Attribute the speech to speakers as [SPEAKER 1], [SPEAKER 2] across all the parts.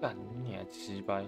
[SPEAKER 1] 干你还鸡掰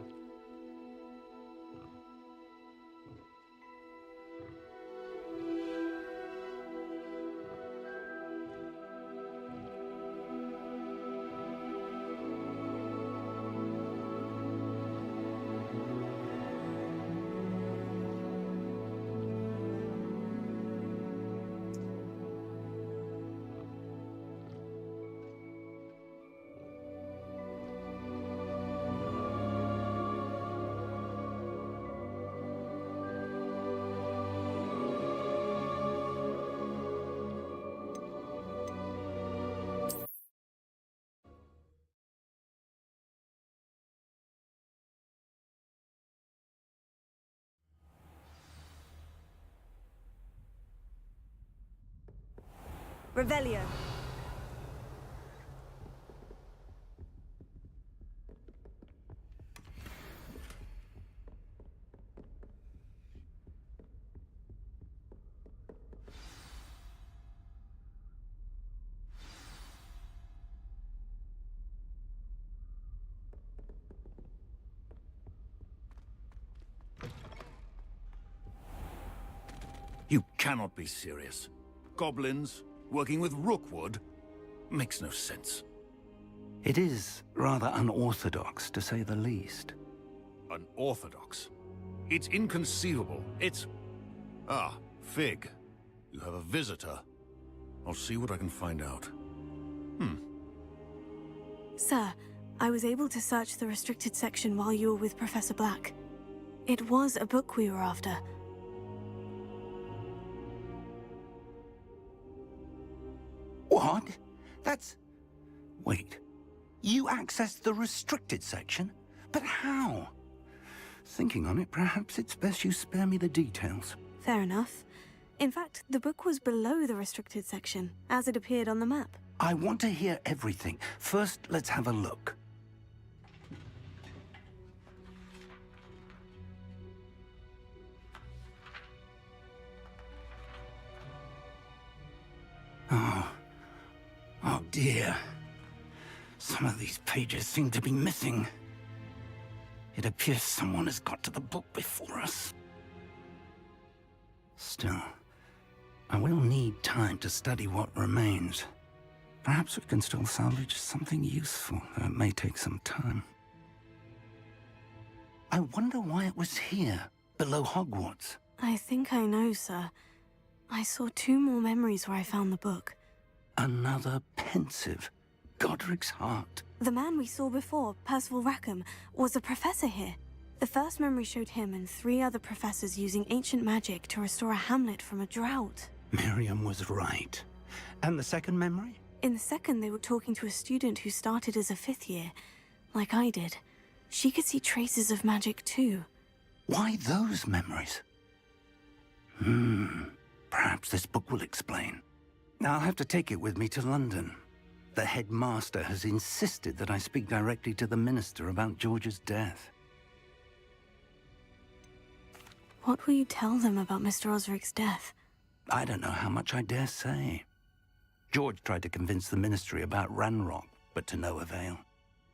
[SPEAKER 1] ！Revelio.
[SPEAKER 2] You cannot be serious. Goblins working with Rookwood? Makes no sense.
[SPEAKER 3] It is rather unorthodox, to say the least.
[SPEAKER 2] Unorthodox? It's inconceivable. It's... Ah, Fig. You have a visitor. I'll see what I can find out.
[SPEAKER 4] Sir, I was able to search the restricted section while you were with Professor Black. It was a book we were after.
[SPEAKER 3] What? That's... Wait. You accessed the restricted section? But how? Thinking on it, perhaps it's best you spare me the details.
[SPEAKER 4] Fair enough. In fact, the book was below the restricted section, as it appeared on the map.
[SPEAKER 3] I want to hear everything. First, let's have a look. Oh dear. Some of these pages seem to be missing. It appears someone has got to the book before us. Still, I will need time to study what remains. Perhaps we can still salvage something useful, though it may take some time. I wonder why it was here, below Hogwarts.
[SPEAKER 4] I think I know, sir. I saw 2 more memories where I found the book.
[SPEAKER 3] Another pensive. Godric's heart.
[SPEAKER 4] The man we saw before, Percival Rackham, was a professor here. The first memory showed him and 3 other professors using ancient magic to restore a hamlet from a drought.
[SPEAKER 3] Miriam was right. And the second memory?
[SPEAKER 4] In the second, they were talking to a student who started as a 5th year, like I did. She could see traces of magic too.
[SPEAKER 3] Why those memories? Perhaps this book will explain. I'll have to take it with me to London. The headmaster has insisted that I speak directly to the minister about George's death.
[SPEAKER 4] What will you tell them about Mr. Osric's death?
[SPEAKER 3] I don't know how much I dare say. George tried to convince the ministry about Ranrock, but to no avail.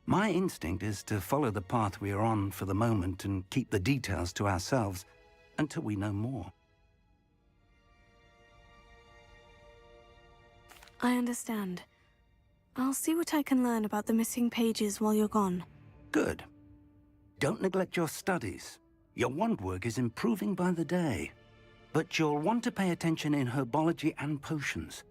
[SPEAKER 3] My instinct is to follow the path we are on for the moment and keep the details to ourselves until we know more.
[SPEAKER 4] I understand. I'll see what I can learn about the missing pages while you're gone.
[SPEAKER 3] Good. Don't neglect your studies. Your wand work is improving by the day. But you'll want to pay attention in herbology and potions.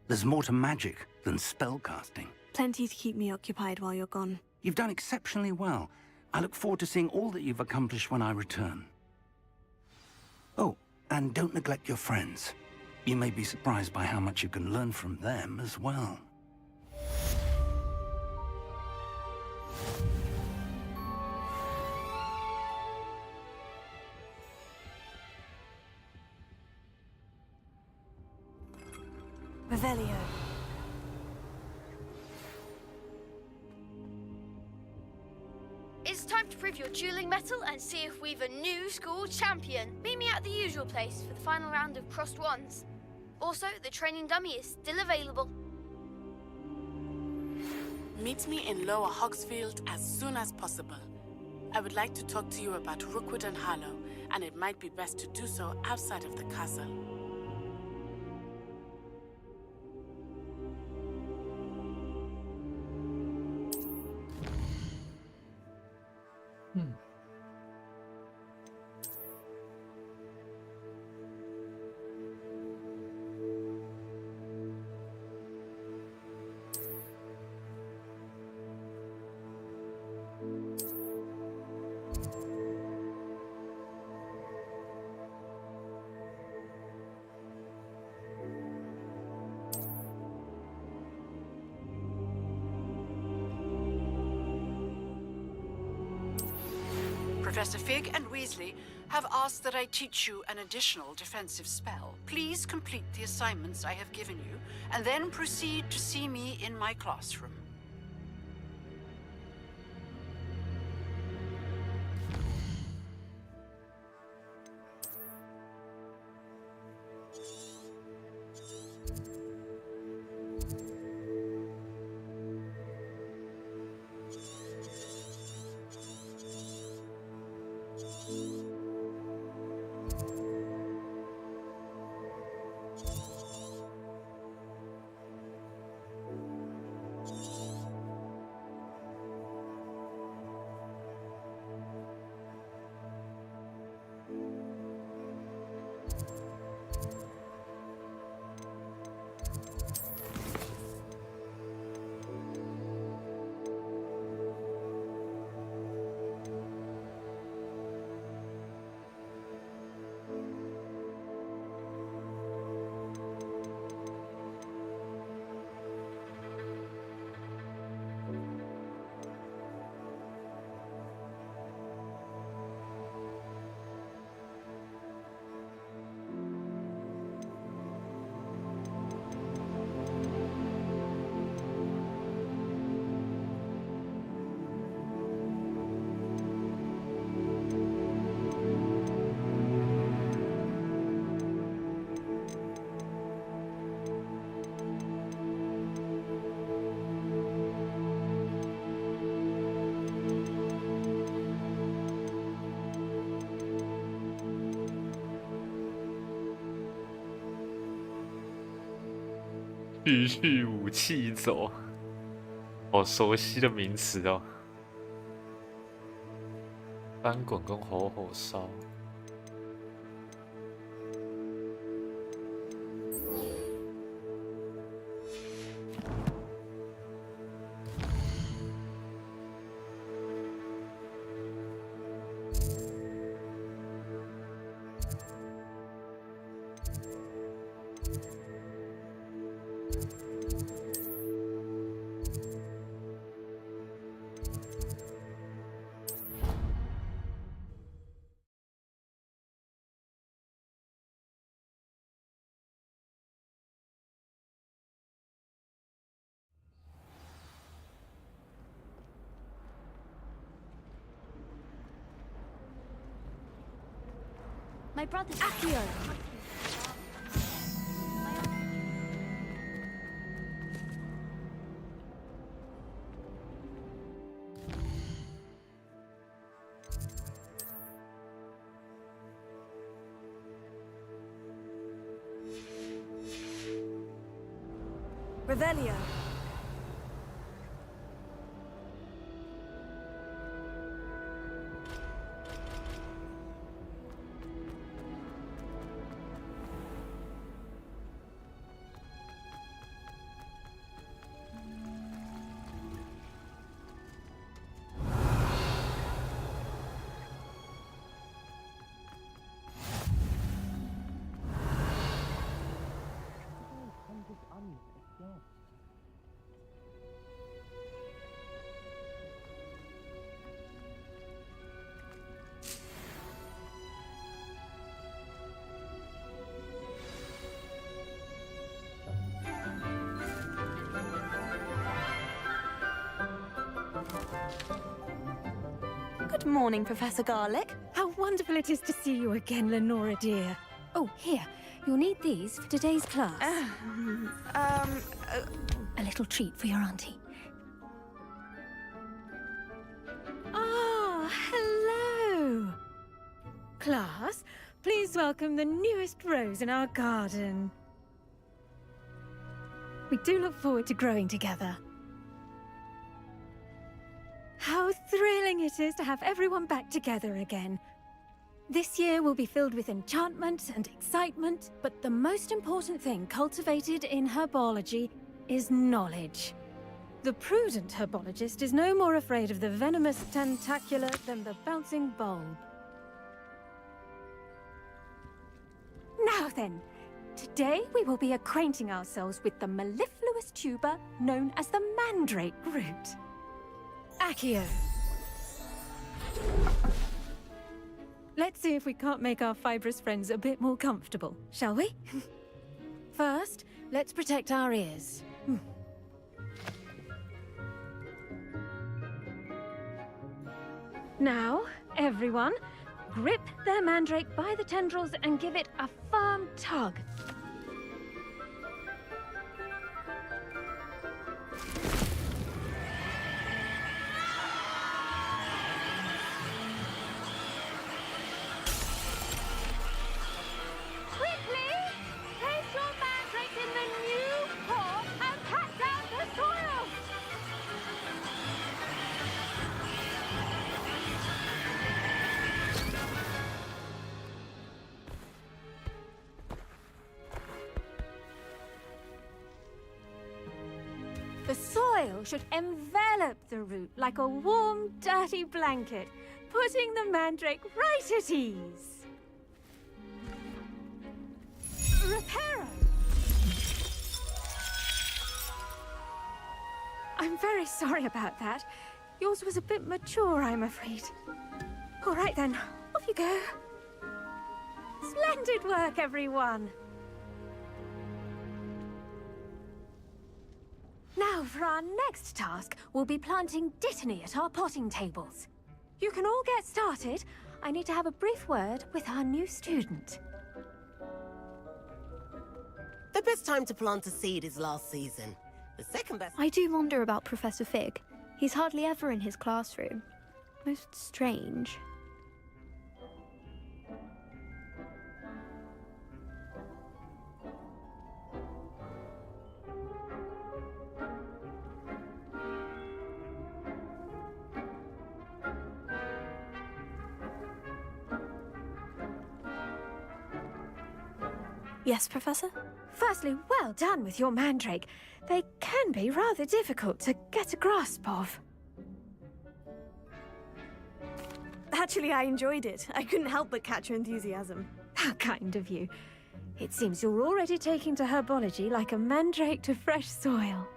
[SPEAKER 3] There's more to magic than spellcasting.
[SPEAKER 4] Plenty to keep me occupied while you're gone.
[SPEAKER 3] You've done exceptionally well. I look forward to seeing all that you've accomplished when I return. Oh, and don't neglect your friends. You may be surprised by how much you can learn from them as well.
[SPEAKER 4] Revelio.
[SPEAKER 5] It's time to prove your dueling mettle and see if we've a new school champion. Meet me at the usual place for the final round of crossed wands. Also, the training dummy is still available.
[SPEAKER 1] Meet me in Lower Hogsfield as soon as possible. I would like to talk to you about Rookwood and Harlow, and it might be best to do so outside of the castle.
[SPEAKER 6] Professor Fig and Weasley have asked that I teach you an additional defensive spell. Please complete the assignments I have given you, and then proceed to see me in my classroom.
[SPEAKER 7] 「玉玉武器走」，好熟悉的名词哦。翻滚跟火火烧。
[SPEAKER 5] My brother's Accio.
[SPEAKER 4] Revelio.
[SPEAKER 8] Good morning, Professor Garlick.
[SPEAKER 9] How wonderful it is to see you again, Lenora dear. Oh, here. You'll need these for today's class. A little treat for your auntie. Class, please welcome the newest rose in our garden. We do look forward to growing together. How thrilling it is to have everyone back together again. This year will be filled with enchantment and excitement, but the most important thing cultivated in herbology is knowledge. The prudent herbologist is no more afraid of the venomous tentacular than the bouncing bulb. Now then, today we will be acquainting ourselves with the mellifluous tuber known as the mandrake root. Accio. Let's see if we can't make our fibrous friends a bit more comfortable, shall we? First, let's protect our ears. Now, everyone, grip their mandrake by the tendrils and give it a firm tug. Quickly! Place your mandrake in the new pot and pat down the soil! The soil should envelop the root like a warm, dirty blanket, putting the mandrake right at ease. Reparo! I'm very sorry about that. Yours was a bit mature, I'm afraid. All right then, off you go. Splendid work, everyone! Now, for our next task, we'll be planting dittany at our potting tables. You can all get started. I need to have a brief word with our new student.
[SPEAKER 10] The best time to plant a seed is last season. The second best...
[SPEAKER 11] I do wonder about Professor Fig. He's hardly ever in his classroom. Most strange.
[SPEAKER 4] Yes, Professor?
[SPEAKER 9] Firstly, well done with your mandrake. They can be rather difficult to get a grasp of.
[SPEAKER 4] Actually, I enjoyed it. I couldn't help but catch your enthusiasm.
[SPEAKER 9] How kind of you. It seems you're already taking to herbology like a mandrake to fresh soil.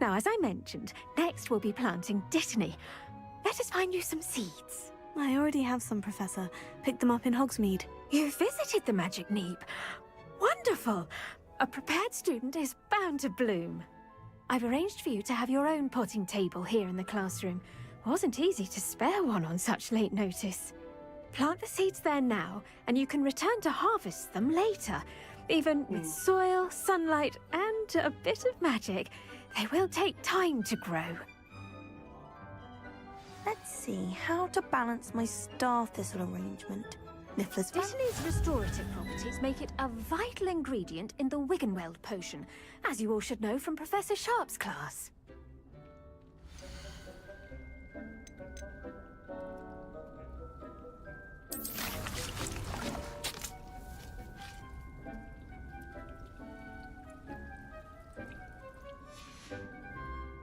[SPEAKER 9] Now, as I mentioned, next we'll be planting dittany. Let us find you some seeds.
[SPEAKER 4] I already have some, Professor. Picked them up in Hogsmeade.
[SPEAKER 9] You visited the Magic Neep. Wonderful! A prepared student is bound to bloom. I've arranged for you to have your own potting table here in the classroom. Wasn't easy to spare one on such late notice. Plant the seeds there now, and you can return to harvest them later. Even with soil, sunlight, and a bit of magic, they will take time to grow.
[SPEAKER 4] Let's see, how to balance my star thistle arrangement. Niffler's
[SPEAKER 9] Dittany's restorative properties make it a vital ingredient in the Wiggenweld potion, as you all should know from Professor Sharp's class.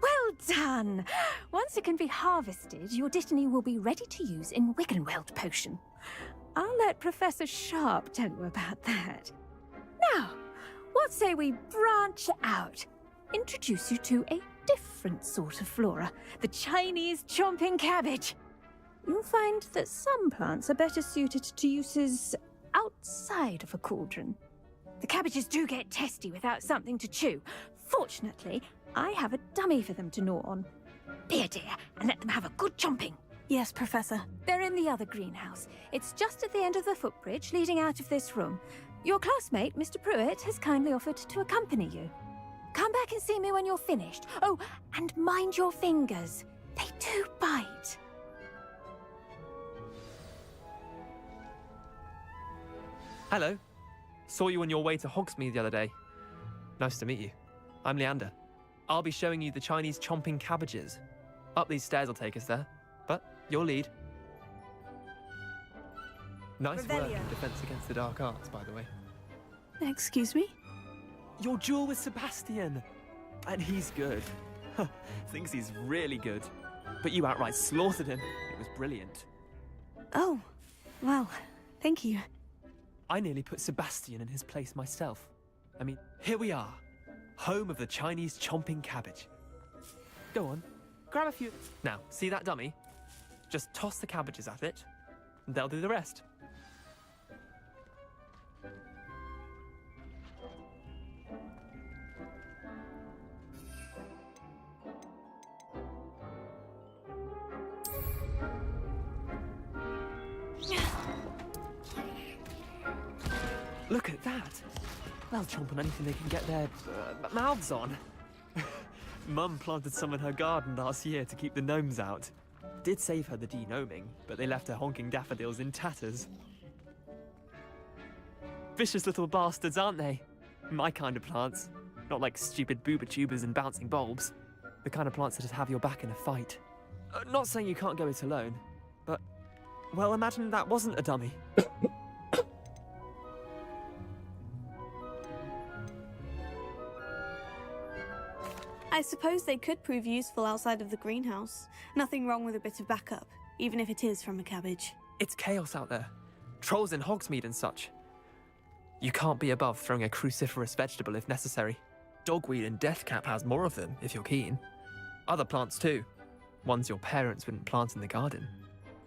[SPEAKER 9] Well done! Once it can be harvested, your dittany will be ready to use in Wiggenweld potion. I'll let Professor Sharp tell you about that. Now, what say we branch out? Introduce you to a different sort of flora, the Chinese chomping cabbage. You'll find that some plants are better suited to uses outside of a cauldron. The cabbages do get testy without something to chew. Fortunately, I have a dummy for them to gnaw on. Be a dear and let them have a good chomping.
[SPEAKER 4] Yes, Professor.
[SPEAKER 9] They're in the other greenhouse. It's just at the end of the footbridge leading out of this room. Your classmate, Mr. Pruitt, has kindly offered to accompany you. Come back and see me when you're finished. Oh, and mind your fingers. They do bite.
[SPEAKER 12] Hello. Saw you on your way to Hogsmeade the other day. Nice to meet you. I'm Leander. I'll be showing you the Chinese chomping cabbages. Up these stairs will take us there, but your lead. Nice work in Defense Against the Dark Arts, by the way.
[SPEAKER 4] Excuse me?
[SPEAKER 12] Your duel with Sebastian! And he's good. Thinks he's really good. But you outright slaughtered him. It was brilliant.
[SPEAKER 4] Oh, well, thank you.
[SPEAKER 12] I nearly put Sebastian in his place myself. I mean, here we are. Home of the Chinese chomping cabbage. Go on, grab a few. Now, see that dummy? Just toss the cabbages at it, and they'll do the rest. Look at that! They'll chomp on anything they can get their mouths on. Mum planted some in her garden last year to keep the gnomes out. Did save her the de-gnoming, but they left her honking daffodils in tatters. Vicious little bastards, aren't they? My kind of plants. Not like stupid booba tubers and bouncing bulbs. The kind of plants that just have your back in a fight. Not saying you can't go it alone, but... well, imagine that wasn't a dummy.
[SPEAKER 4] I suppose they could prove useful outside of the greenhouse. Nothing wrong with a bit of backup, even if it is from a cabbage.
[SPEAKER 12] It's chaos out there. Trolls in Hogsmeade and such. You can't be above throwing a cruciferous vegetable if necessary. Dogweed and deathcap has more of them, if you're keen. Other plants too. Ones your parents wouldn't plant in the garden.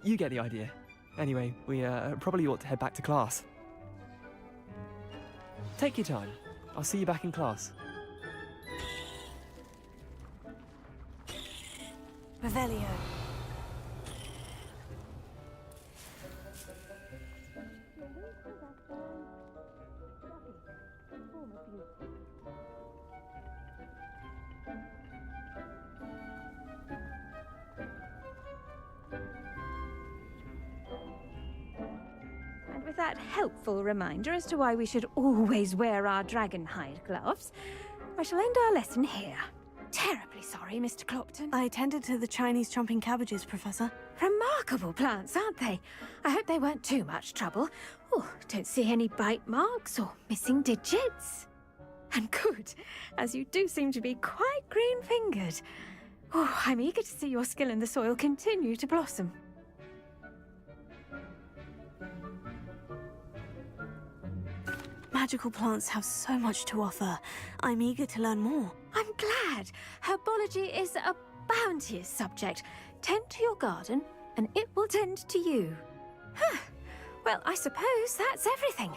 [SPEAKER 12] You get the idea. Anyway, we probably ought to head back to class. Take your time. I'll see you back in class.
[SPEAKER 4] Revelio.
[SPEAKER 9] And with that helpful reminder as to why we should always wear our dragonhide gloves, I shall end our lesson here. Terribly sorry, Mr. Clopton.
[SPEAKER 4] I attended to the Chinese chomping cabbages, Professor.
[SPEAKER 9] Remarkable plants, aren't they? I hope they weren't too much trouble. Oh, don't see any bite marks or missing digits. And good, as you do seem to be quite green-fingered. Oh, I'm eager to see your skill in the soil continue to blossom.
[SPEAKER 4] Magical plants have so much to offer. I'm eager to learn more.
[SPEAKER 9] I'm glad. Herbology is a bounteous subject. Tend to your garden, and it will tend to you. Huh. Well, I suppose that's everything.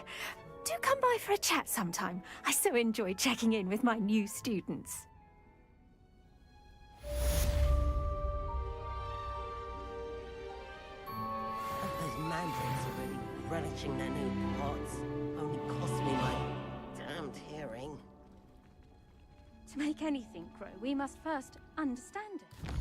[SPEAKER 9] Do come by for a chat sometime. I so enjoy checking in with my new students.
[SPEAKER 10] Those mandrakes are really relishing their new pots. Only cost me my damned hearing.
[SPEAKER 9] To make anything grow, we must first understand it.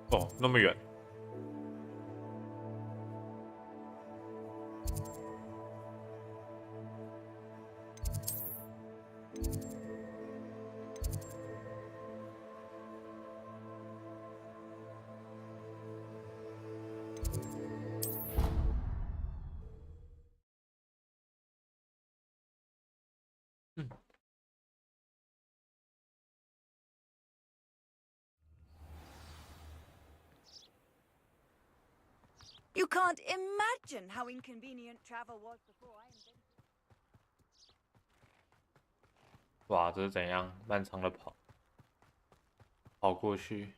[SPEAKER 7] 哦，那么远。
[SPEAKER 8] You can't imagine how inconvenient travel was before I invented.
[SPEAKER 7] 哇，这是怎样漫长的跑过去？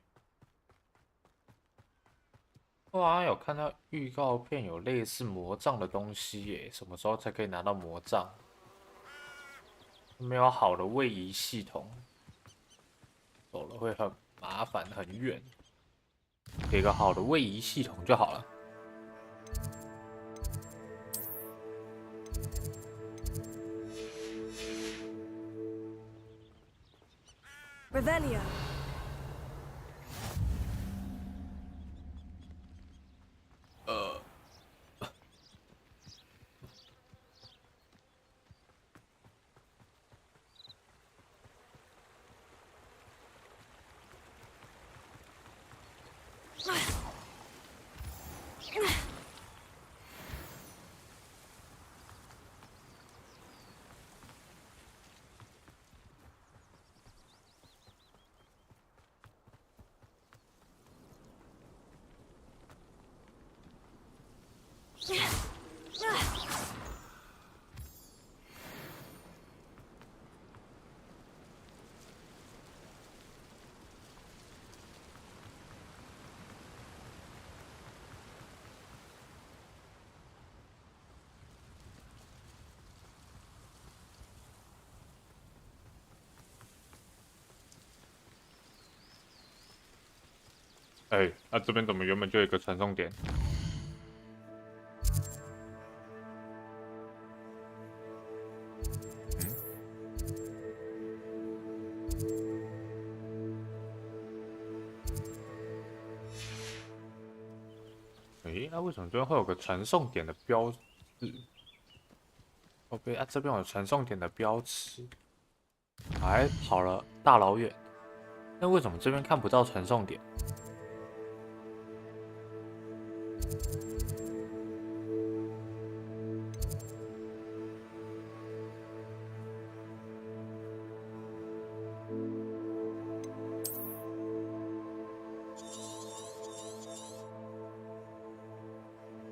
[SPEAKER 7] 我好像有看到预告片，有类似魔杖的东西耶，什么时候才可以拿到魔杖？没有好的位移系统，走了会很麻烦，很远。给个好的位移系统就好了。
[SPEAKER 4] Revelio.
[SPEAKER 7] 哎，那这边怎么原本就有一个传送点？哎，那为什么这边会有个传送点的标志 ？OK， 啊，这边有传送点的标志，还跑了大老远。那为什么这边看不到传送点？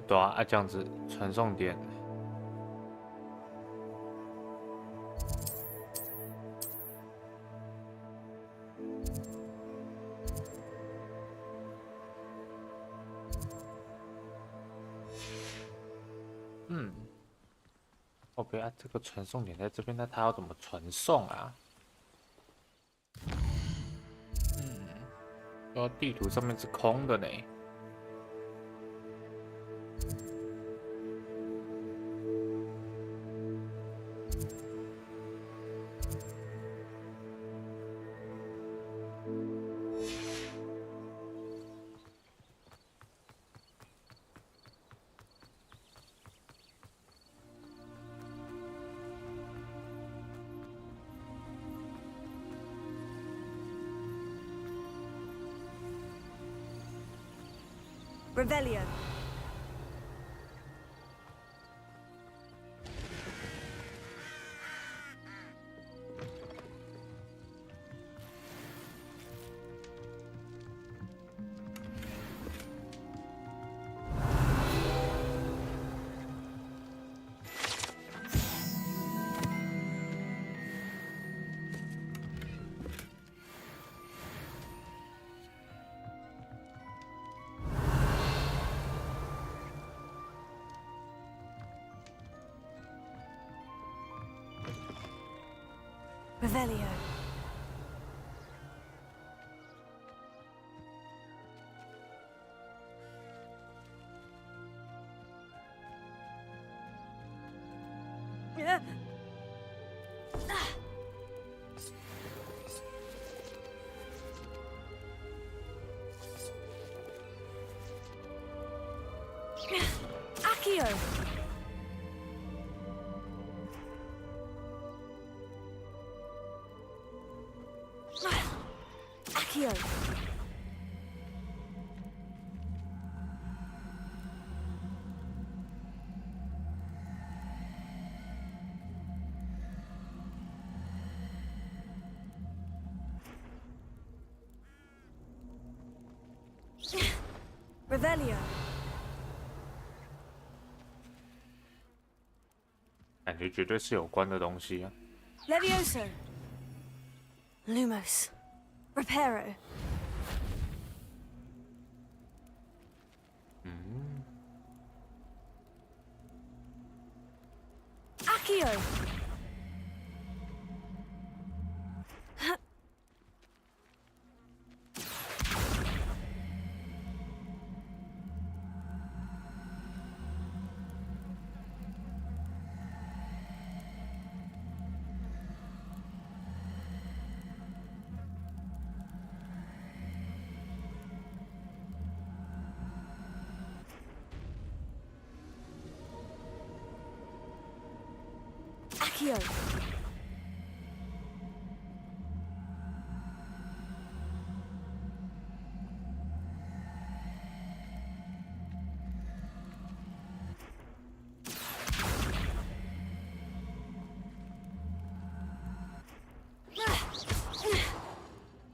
[SPEAKER 7] 对啊，这样子传送点。OK 啊，这个传送点在这边，那它要怎么传送啊？说地图上面是空的呢。
[SPEAKER 4] Revelio. Revelio. Accio. Accio. Revelio.
[SPEAKER 7] 感觉绝对是有关的东西啊。
[SPEAKER 4] Levioso. Lumos. Reparo. Accio. Accio!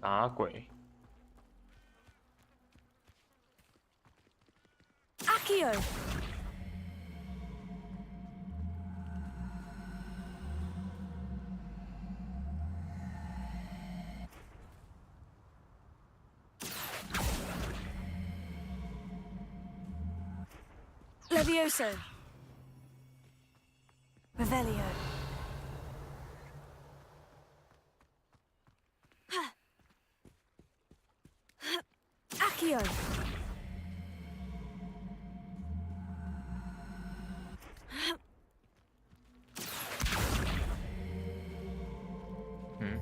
[SPEAKER 7] Á quỷ.
[SPEAKER 4] Accio! Levioso! Revelio! Accio!
[SPEAKER 7] Hmm.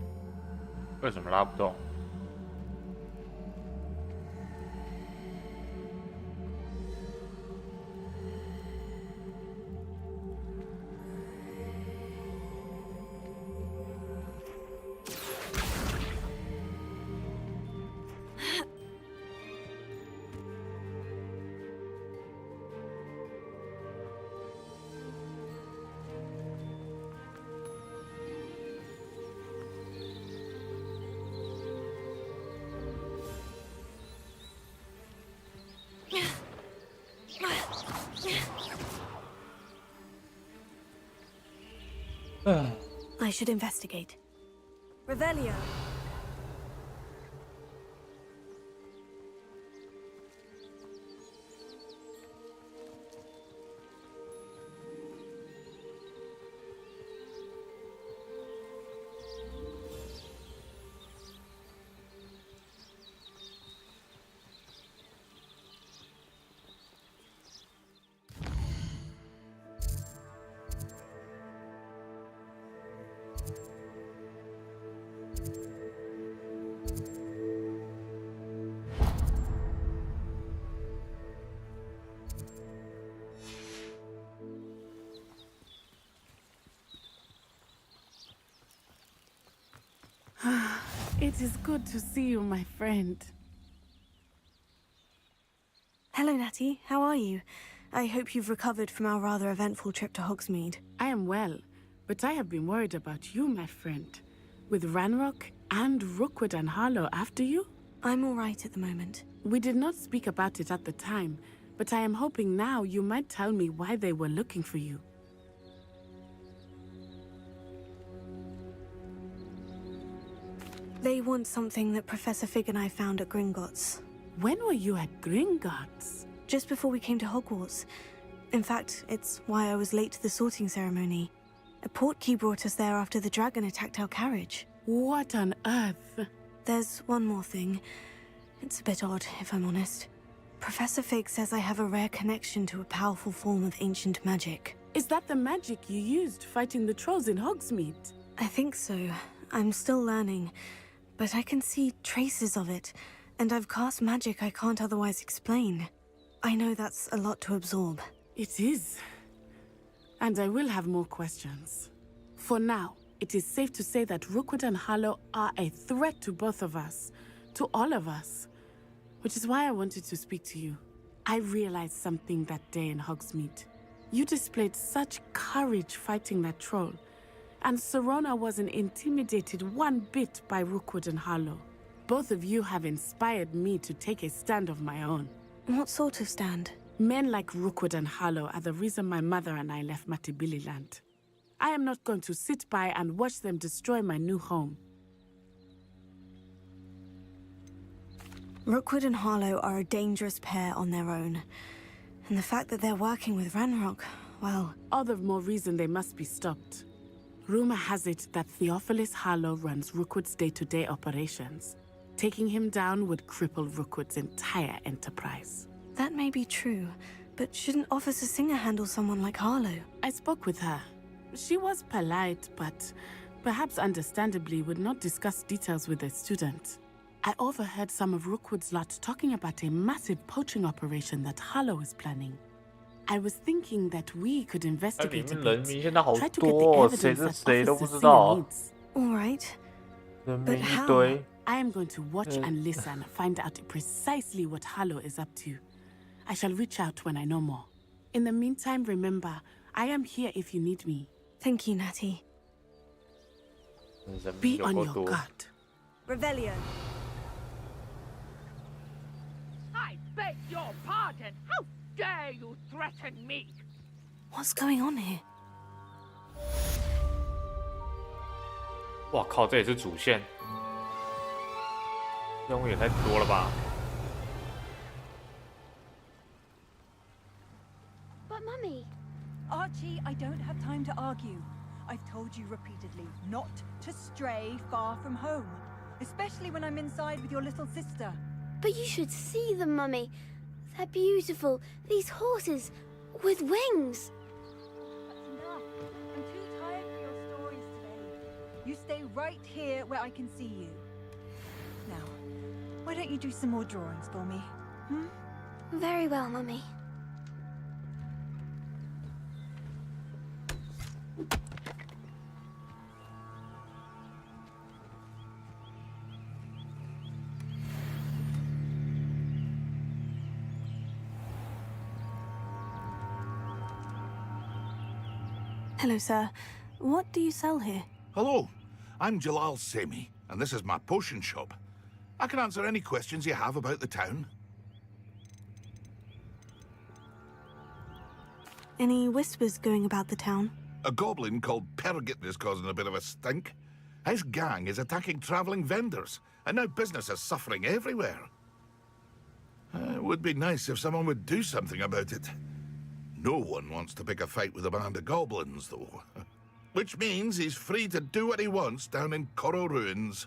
[SPEAKER 7] 为什么拉不动？I
[SPEAKER 4] should investigate. Revelio!
[SPEAKER 1] It is good to see you, my friend.
[SPEAKER 4] Hello, Natty. How are you? I hope you've recovered from our rather eventful trip to Hogsmeade.
[SPEAKER 1] I am well, but I have been worried about you, my friend. With Ranrock and Rookwood and Harlow after you?
[SPEAKER 4] I'm all right at the moment.
[SPEAKER 1] We did not speak about it at the time, but I am hoping now you might tell me why they were looking for you.
[SPEAKER 4] They want something that Professor Fig and I found at Gringotts.
[SPEAKER 1] When were you at Gringotts?
[SPEAKER 4] Just before we came to Hogwarts. In fact, it's why I was late to the sorting ceremony. A portkey brought us there after the dragon attacked our carriage.
[SPEAKER 1] What on earth?
[SPEAKER 4] There's one more thing. It's a bit odd, if I'm honest. Professor Fig says I have a rare connection to a powerful form of ancient magic.
[SPEAKER 1] Is that the magic you used fighting the trolls in Hogsmeade?
[SPEAKER 4] I think so. I'm still learning. But I can see traces of it, and I've cast magic I can't otherwise explain. I know that's a lot to absorb.
[SPEAKER 1] It is. And I will have more questions. For now, it is safe to say that Rookwood and Harlow are a threat to both of us, to all of us. Which is why I wanted to speak to you. I realized something that day in Hogsmeade. You displayed such courage fighting that troll. And Serona wasn't intimidated one bit by Rookwood and Harlow. Both of you have inspired me to take a stand of my own.
[SPEAKER 4] What sort of stand?
[SPEAKER 1] Men like Rookwood and Harlow are the reason my mother and I left Matabeleland. I am not going to sit by and watch them destroy my new home.
[SPEAKER 4] Rookwood and Harlow are a dangerous pair on their own. And the fact that they're working with Ranrock, well...
[SPEAKER 1] All the more reason they must be stopped. Rumor has it that Theophilus Harlow runs Rookwood's day-to-day operations. Taking him down would cripple Rookwood's entire enterprise.
[SPEAKER 4] That may be true, but shouldn't Officer Singer handle someone like Harlow?
[SPEAKER 1] I spoke with her. She was polite, but perhaps understandably would not discuss details with a student. I overheard some of Rookwood's lot talking about a massive poaching operation that Harlow is planning. I was thinking that we could
[SPEAKER 7] 那里
[SPEAKER 1] investigate a
[SPEAKER 7] 面人
[SPEAKER 1] bit.
[SPEAKER 7] 名现在好
[SPEAKER 1] Try to get
[SPEAKER 7] 多
[SPEAKER 1] the
[SPEAKER 7] 哦，谁
[SPEAKER 1] evidence
[SPEAKER 7] 是
[SPEAKER 1] that
[SPEAKER 7] 谁都不
[SPEAKER 1] Officer
[SPEAKER 7] 知道
[SPEAKER 1] Singer
[SPEAKER 7] 啊，
[SPEAKER 1] needs.
[SPEAKER 4] All right.
[SPEAKER 7] 人
[SPEAKER 4] But
[SPEAKER 7] 名一
[SPEAKER 4] how?
[SPEAKER 7] 堆。
[SPEAKER 1] I am going to watch and listen, find out precisely what Harlow is up to. I shall reach out when I know more. In the meantime, remember, I am here if you need me.
[SPEAKER 4] Thank you, Natty.
[SPEAKER 7] 人名
[SPEAKER 1] Be
[SPEAKER 7] 有
[SPEAKER 1] on
[SPEAKER 7] 够
[SPEAKER 1] your
[SPEAKER 7] 多。
[SPEAKER 1] guard.
[SPEAKER 8] Revelio.
[SPEAKER 13] I beg your pardon. How dare you threaten me?
[SPEAKER 4] What's going on here?
[SPEAKER 7] 哇靠，这也是主线，任务也太多了吧？
[SPEAKER 5] But Mummy,
[SPEAKER 8] Archie, I don't have time to argue. I've told you repeatedly not to stray far from home, especially when I'm inside with your little sister.
[SPEAKER 5] but you should see them, Mummy. They're beautiful. These horses with wings.
[SPEAKER 8] That's enough. I'm too tired for your stories today. You stay right here where I can see you. Now, why don't you do some more drawings for me? Hmm?
[SPEAKER 5] Very well, Mummy.
[SPEAKER 4] Hello, sir. What do you sell here?
[SPEAKER 2] Hello, I'm Jalal Semi, and this is my potion shop. I can answer any questions you have about the town.
[SPEAKER 4] Any whispers going about the town?
[SPEAKER 2] A goblin called Pergit is causing a bit of a stink. His gang is attacking travelling vendors, and now business is suffering everywhere. It would be nice if someone would do something about it. No one wants to pick a fight with a band of goblins, though. Which means he's free to do what he wants down in Coral Ruins.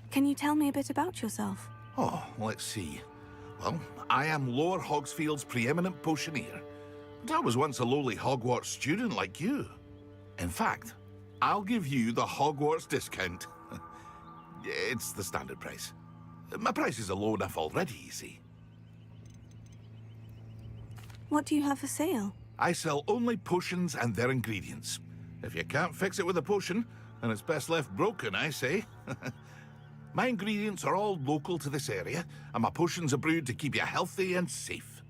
[SPEAKER 4] Can you tell me a bit about yourself?
[SPEAKER 2] Oh, let's see. Well, I am Lower Hogsfield's preeminent potioneer. But I was once a lowly Hogwarts student like you. In fact, I'll give you the Hogwarts discount. It's the standard price. My prices are low enough already, you see.
[SPEAKER 4] What do you have for sale?
[SPEAKER 2] I sell only potions and their ingredients. If you can't fix it with a potion, then it's best left broken, I say. My ingredients are all local to this area, and my potions are brewed to keep you healthy and safe.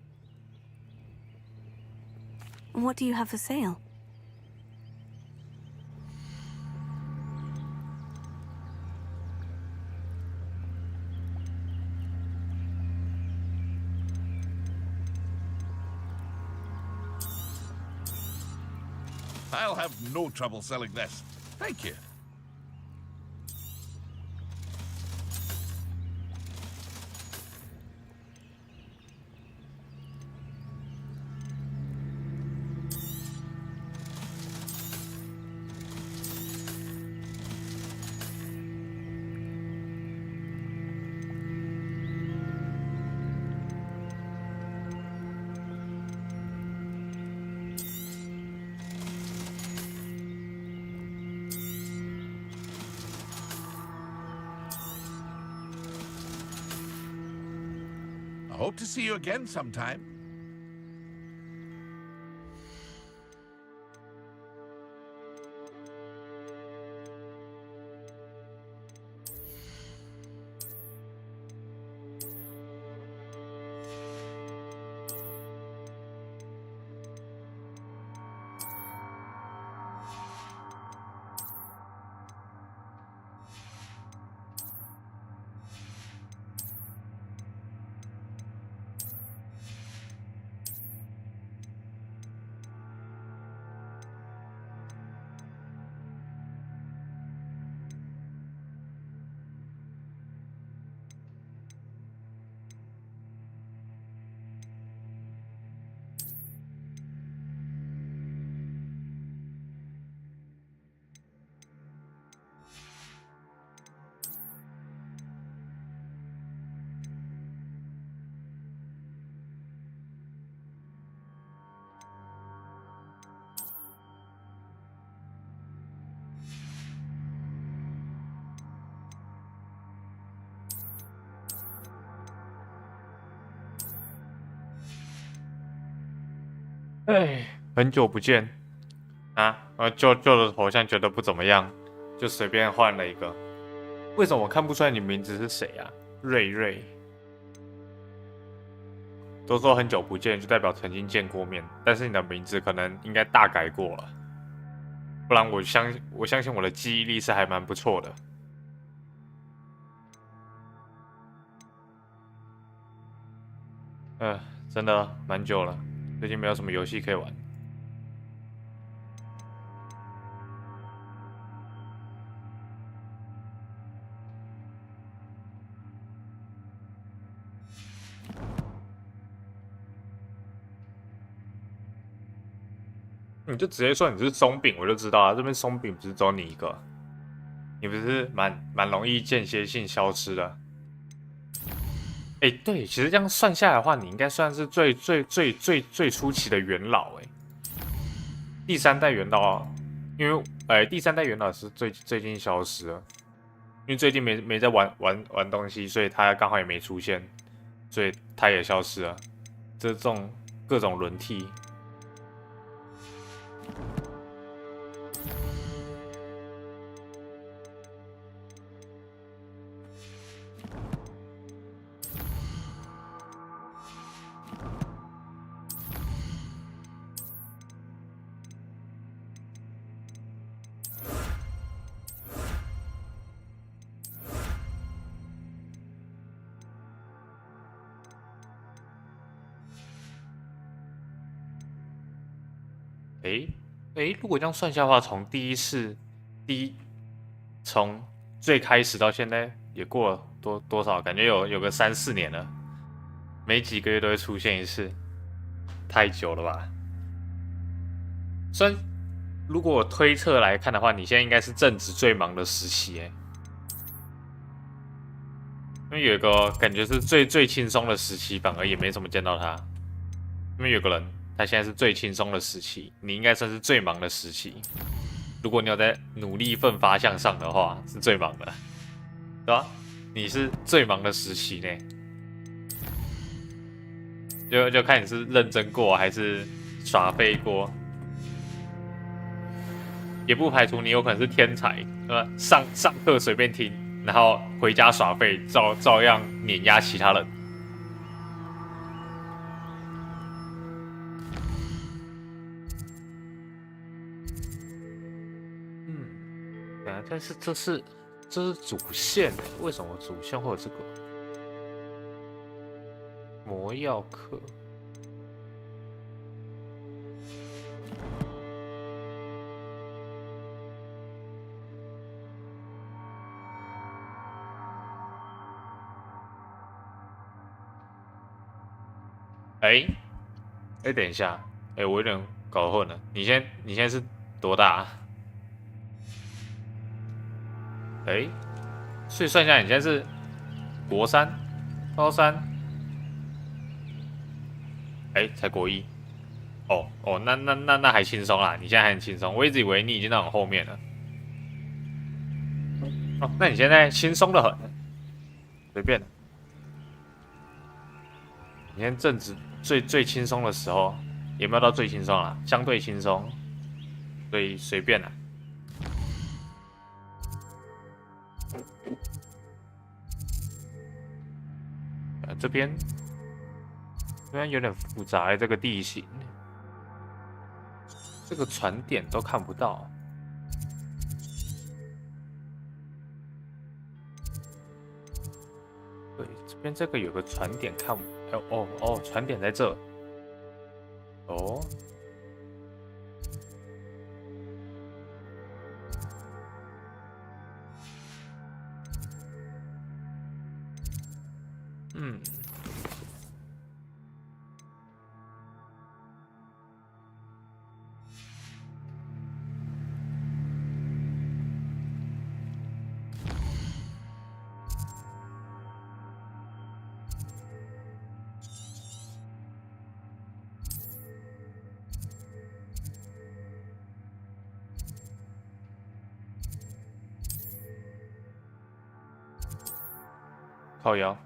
[SPEAKER 4] What do you have for sale?
[SPEAKER 2] I'll have no trouble selling this. Thank you. I hope to see you again sometime.
[SPEAKER 7] 哎，很久不见啊！旧的头像觉得不怎么样，就随便换了一个。为什么我看不出来你名字是谁啊？瑞瑞。都说很久不见，就代表曾经见过面，但是你的名字可能应该大改过了，不然我相信我的记忆力是还蛮不错的。真的蛮久了，最近没有什么游戏可以玩。你就直接说你是松饼，我就知道了。这边松饼不是只有你一个，你不是蛮容易间歇性消失的。哎，对，其实这样算下来的话，你应该算是最初期的元老哎。第三代元老，因为第三代元老是最近消失了，因为最近没在玩东西，所以他刚好也没出现，所以他也消失了。这种各种轮替。如果这样算下的话，从最开始到现在也过了多少？感觉有个3、4年了，每几个月都会出现一次，太久了吧？虽然如果我推测来看的话，你现在应该是正值最忙的时期，因为有一个感觉是最轻松的时期，反而也没怎么见到他，因为有个人。他现在是最轻松的时期，你应该算是最忙的时期。如果你有在努力奋发向上的话，是最忙的，对吧？你是最忙的时期呢，就看你是认真过还是耍废过，也不排除你有可能是天才，对吧？上课随便听，然后回家耍废，照样碾压其他人。但是这是主线哎，为什么主线会有这个魔药课？等一下，我有点搞混了，你现在是多大啊？所以算下来，你现在是国3、高3，才国1。那还轻松啦，你现在还很轻松。我一直以为你已经到很后面了。那你现在轻松的很，随便。你现在正值最轻松的时候，也没有到最轻松啦，相对轻松，所以随便啦。这边有点复杂，这个地形，这个船点都看不到。对，这边这个有个船点看不，船点在这。靠腰。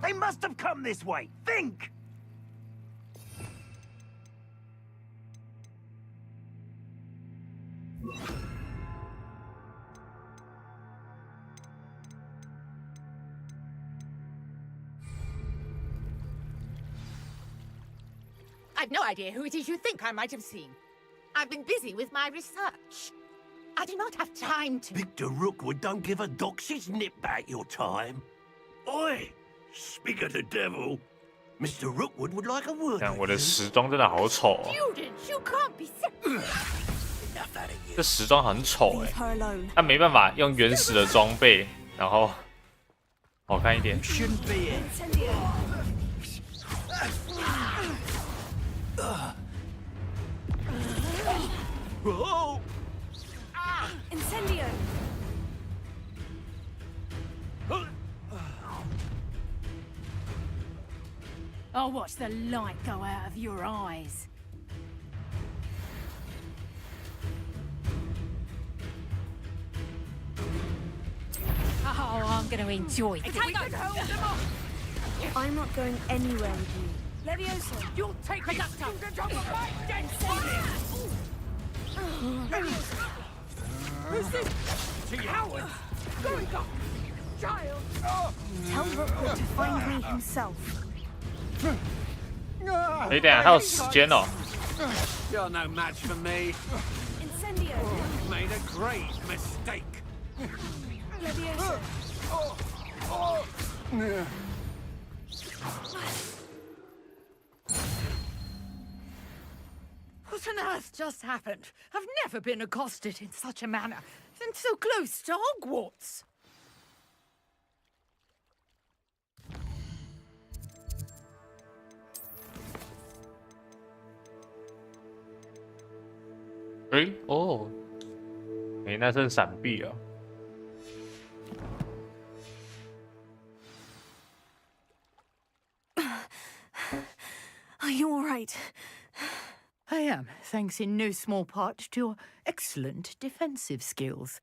[SPEAKER 14] They must have come this way. Think!
[SPEAKER 13] I've no idea who it is you think I might have seen. I've been busy with my research. I do not have time to...
[SPEAKER 14] Victor Rookwood don't give a doxy's nip back your time. Oi! Speak of the devil. Mr. Rookwood would like a word.
[SPEAKER 7] 看我的时装真的好丑哦，
[SPEAKER 13] Students, you can't be...
[SPEAKER 7] 这时装很丑哎，但没办法用原始的装备，然后好看一点。
[SPEAKER 14] Oh!
[SPEAKER 4] Incendio!
[SPEAKER 9] I'll watch the light go out of your eyes. Oh, I'm going to enjoy this.
[SPEAKER 4] I'm not going anywhere with you. Leviosa!
[SPEAKER 13] You'll take me up to my dead Who's this? Coward! Going up! Child!
[SPEAKER 4] Tell Rookwood to find me himself.
[SPEAKER 7] 哎，等一下还有时间哦。
[SPEAKER 14] You're no match for me.
[SPEAKER 4] Incendio!
[SPEAKER 14] You've made a great mistake.
[SPEAKER 4] Leviosa!
[SPEAKER 13] What on earth just happened? I've never been accosted in such a manner, and so close to Hogwarts.
[SPEAKER 7] 哎哦，哎，那剩闪避了。
[SPEAKER 4] Are you all right?
[SPEAKER 13] I am, thanks in no small part to your excellent defensive skills.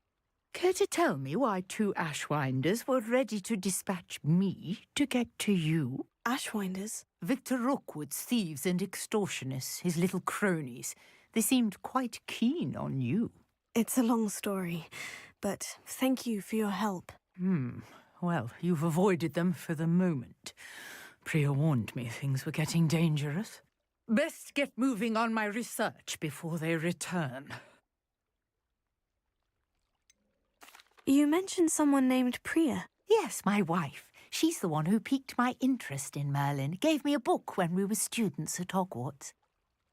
[SPEAKER 13] Care to tell me why 2 Ashwinders were ready to dispatch me to get to you?
[SPEAKER 4] Ashwinders?
[SPEAKER 13] Victor Rookwood's thieves and extortionists, his little cronies. They seemed quite keen on you.
[SPEAKER 4] It's a long story, but thank you for your help.
[SPEAKER 13] Well, you've avoided them for the moment. Priya warned me things were getting dangerous. Best get moving on my research before they return.
[SPEAKER 4] You mentioned someone named Priya.
[SPEAKER 13] Yes, my wife. She's the one who piqued my interest in Merlin. Gave me a book when we were students at Hogwarts.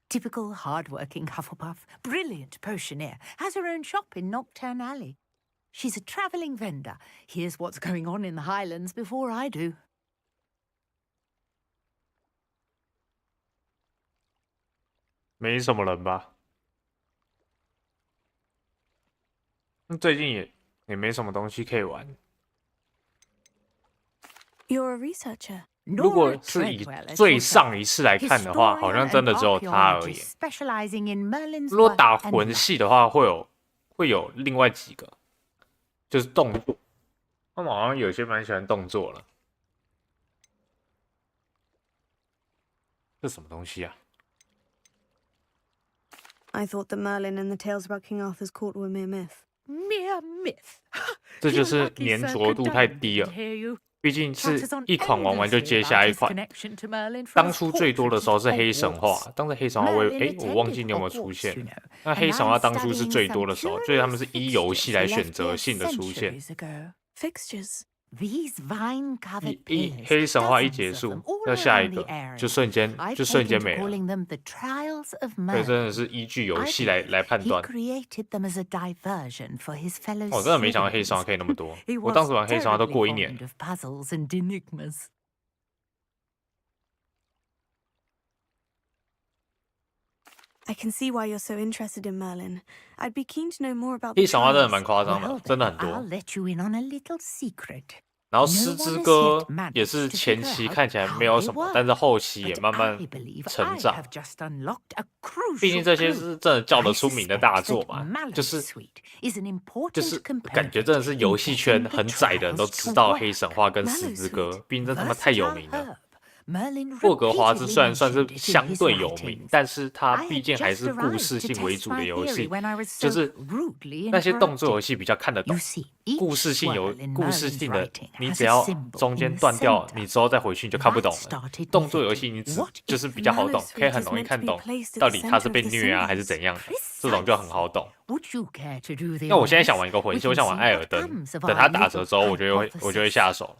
[SPEAKER 13] Typical hard-working Hufflepuff, brilliant potioneer, has her own shop in Knockturn Alley. She's a travelling vendor. Hears what's going on in the Highlands before I do.
[SPEAKER 7] 没什么人吧？最近也没什么东西可以玩。
[SPEAKER 4] You're a researcher.
[SPEAKER 7] 如果是以最上一次来看的话，好像真的只有他而已。如果打魂系的话，会有另外几个，就是动作。他们好像有些蛮喜欢动作了。这什么东西啊？
[SPEAKER 4] I thought that Merlin and the tales about King Arthur's court were mere myth.
[SPEAKER 13] Mere myth.
[SPEAKER 7] 这就是粘着度太低了。 毕竟是一款玩完就接下一款。当初最多的时候是黑神话，当时黑神话我忘记你有没有出现。那黑神话当初是最多的时候，所以他们是依游戏来选择性的出现。
[SPEAKER 4] Fixtures.
[SPEAKER 7] 黑神话一结束，那下一个就瞬间没了。所以真的是依据游戏来判断。我真的没想到黑神话可以那么多，我当时玩黑神话都过1年。
[SPEAKER 4] I can see why you're so interested in Merlin. I'd be keen to know more about.
[SPEAKER 7] 黑神话真的蛮夸张的，真的很多。
[SPEAKER 13] I'll let you in on a little secret.
[SPEAKER 7] 然后《狮之歌》也是前期看起来没有什么，但是后期也慢慢成长。毕竟这些是真的叫得出名的大作嘛，就是感觉真的是游戏圈很窄的人都知道黑神话跟《狮之歌》，毕竟这他妈太有名了。霍格华兹虽然算是相对有名，但是它毕竟还是故事性为主的游戏，就是那些动作游戏比较看得懂，故事性的，你只要中间断掉，你之后再回去你就看不懂了。动作游戏你就是比较好懂，可以很容易看懂到底他是被虐啊还是怎样的，这种就很好懂。那我现在想玩一个魂系，我想玩艾尔登，等它打折之后我就会下手。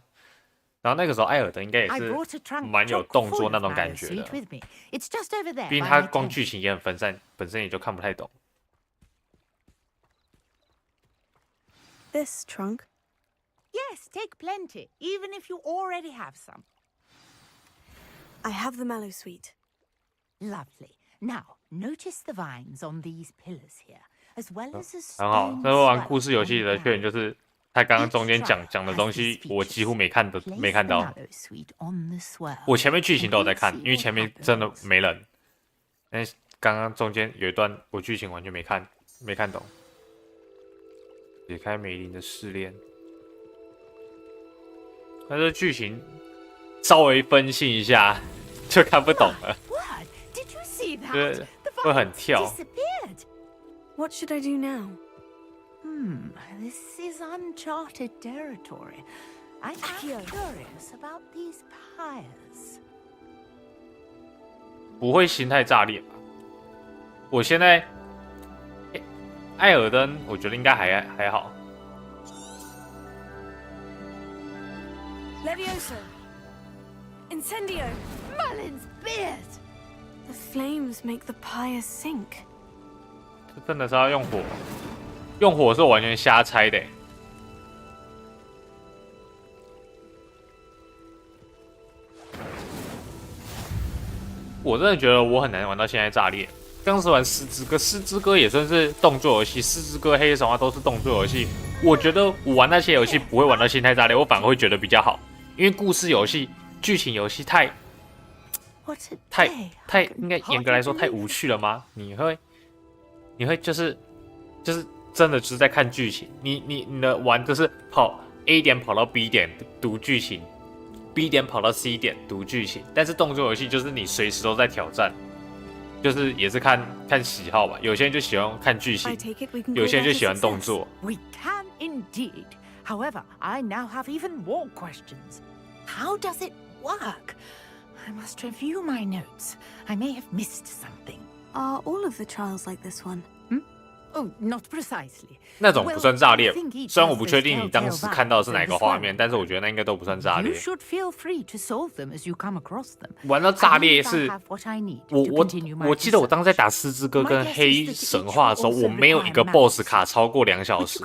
[SPEAKER 7] 然后那个时候，艾尔登应该也是蛮有动作那种感觉的，毕竟它光剧情也很分散，本身也就看不太懂。
[SPEAKER 4] This trunk?
[SPEAKER 13] Yes, take plenty, even if you already have some.
[SPEAKER 4] I have the mallow sweet.
[SPEAKER 13] Lovely. Now, notice the vines on these pillars here, as well as a
[SPEAKER 7] 很好。
[SPEAKER 13] stone
[SPEAKER 7] 那玩
[SPEAKER 13] swell
[SPEAKER 7] 故事游戏的缺点就是，他刚刚中间讲的东西，我几乎没看到。我前面剧情都有在看，因为前面真的没人。但是刚刚中间有一段，我剧情完全没看懂。解开美玲的试炼，但是剧情稍微分析一下就看不懂了，对，会很跳。
[SPEAKER 4] What should I do now?
[SPEAKER 13] This is uncharted territory. I'm curious about these pyres.
[SPEAKER 7] 不会心态炸裂吧？我现在，艾尔登我觉得应该还好。
[SPEAKER 4] Levioso! Incendio! Merlin's beard! The flames make the pyre sink.
[SPEAKER 7] 这真的是要用火。用火是我完全瞎猜的。我真的觉得我很难玩到现在炸裂。当时玩《狮之歌》，《狮之歌》也算是动作游戏，《狮之歌》、《黑神话》都是动作游戏。我觉得我玩那些游戏不会玩到心态炸裂，我反而会觉得比较好，因为故事游戏、剧情游戏太应该严格来说太无趣了吗？你会就是真的就是在看剧情，你的玩就是跑 A 点跑到 B 点读剧情 ，B 点跑到 C 点读剧情。但是动作游戏就是你随时都在挑战，就是也是看喜好吧。有些人就喜欢看剧情，有些人就喜欢动作。
[SPEAKER 13] We can indeed. However, I now have even more questions. How does it work? I must review my notes. I may have missed something.
[SPEAKER 4] Are all of the trials like this one?
[SPEAKER 13] Oh, not precisely.
[SPEAKER 7] 那种不算炸裂，虽然我不确定你当时看到的是哪个画面，但是我觉得那应该都不算炸裂。玩到炸裂是，我记得我当时在打《狮之歌》跟《黑神话》的时候，我没有一个 BOSS 卡超过2小时。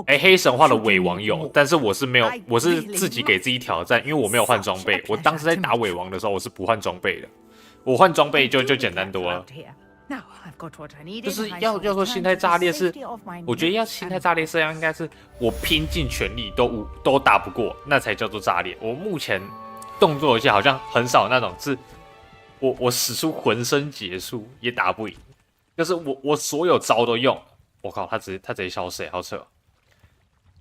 [SPEAKER 7] 黑神话的尾王有，但是我是没有，我是自己给自己挑战，因为我没有换装备。我当时在打尾王的时候，我是不换装备的，我换装备就简单多了。就是要说心态炸裂是，我觉得要心态炸裂是应该是我拼尽全力都打不过，那才叫做炸裂。我目前动作游戏好像很少那种是我使出浑身解数也打不赢，就是我所有招都用，我靠他直接消失，好扯，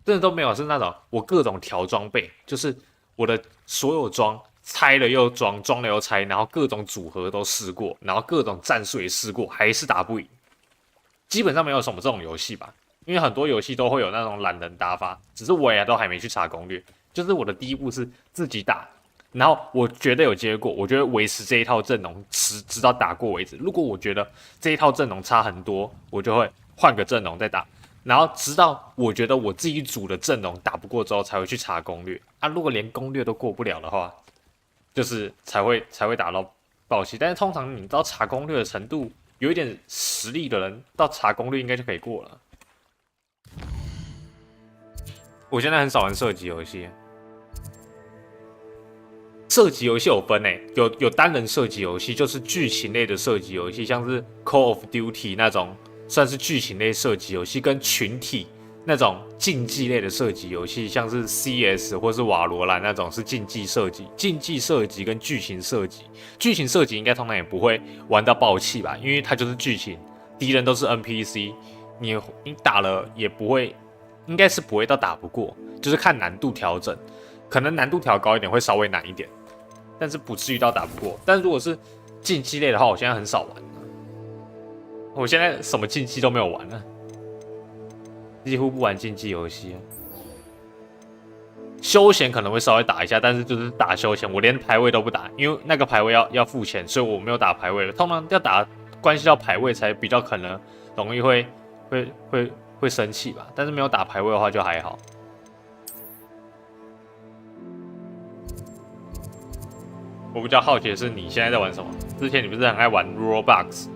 [SPEAKER 7] 真的都没有是那种我各种调装备，就是我的所有装。拆了又装，装了又拆，然后各种组合都试过，然后各种战术也试过，还是打不赢。基本上没有什么这种游戏吧，因为很多游戏都会有那种懒人打法，只是我也都还没去查攻略。就是我的第一步是自己打，然后我觉得有结果，我觉得维持这一套阵容直到打过为止。如果我觉得这一套阵容差很多，我就会换个阵容再打，然后直到我觉得我自己组的阵容打不过之后，才会去查攻略。啊，如果连攻略都过不了的话，就是才会打到爆气，但是通常你到查攻略的程度，有一点实力的人到查攻略应该就可以过了。我现在很少玩射击游戏，射击游戏有分有单人射击游戏，就是剧情类的射击游戏，像是 Call of Duty 那种算是剧情类射击游戏，跟群体那种竞技类的射击游戏，像是 CS 或是瓦罗兰那种是竞技射击，竞技射击跟剧情射击，剧情射击应该通常也不会玩到爆气吧，因为它就是剧情，敌人都是 NPC， 你打了也不会，应该是不会到打不过，就是看难度调整，可能难度调高一点会稍微难一点，但是不至于到打不过。但如果是竞技类的话，我现在很少玩，我现在什么竞技都没有玩了。几乎不玩竞技游戏，休闲可能会稍微打一下，但是就是打休闲，我连排位都不打，因为那个排位要付钱，所以我没有打排位。通常要打关系到排位才比较可能容易会生气吧，但是没有打排位的话就还好。我比较好奇的是你现在在玩什么？之前你不是很爱玩 Roblox？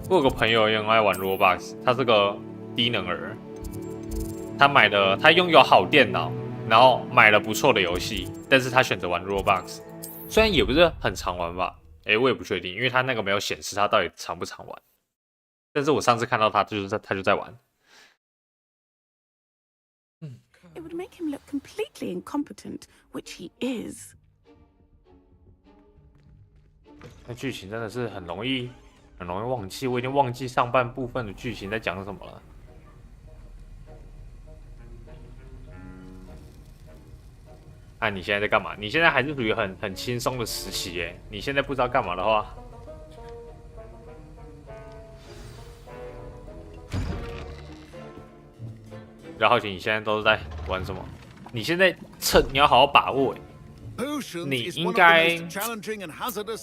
[SPEAKER 7] 我有个朋友也很爱玩 Roblox， 他是个低能儿，他拥有好电脑，然后买了不错的游戏，但是他选择玩 Roblox， 虽然也不是很常玩吧，我也不确定，因为他那个没有显示他到底常不常玩。但是我上次看到他就在玩。
[SPEAKER 1] It would make him look completely incompetent, which he is.
[SPEAKER 7] 那剧情真的是很容易忘记，我已经忘记上半部分的剧情在讲什么了。啊，你现在在干嘛？你现在还是属于很轻松的时期耶。你现在不知道干嘛的话，比较好奇你现在都是在玩什么？你现在你要好好把握耶。你应该，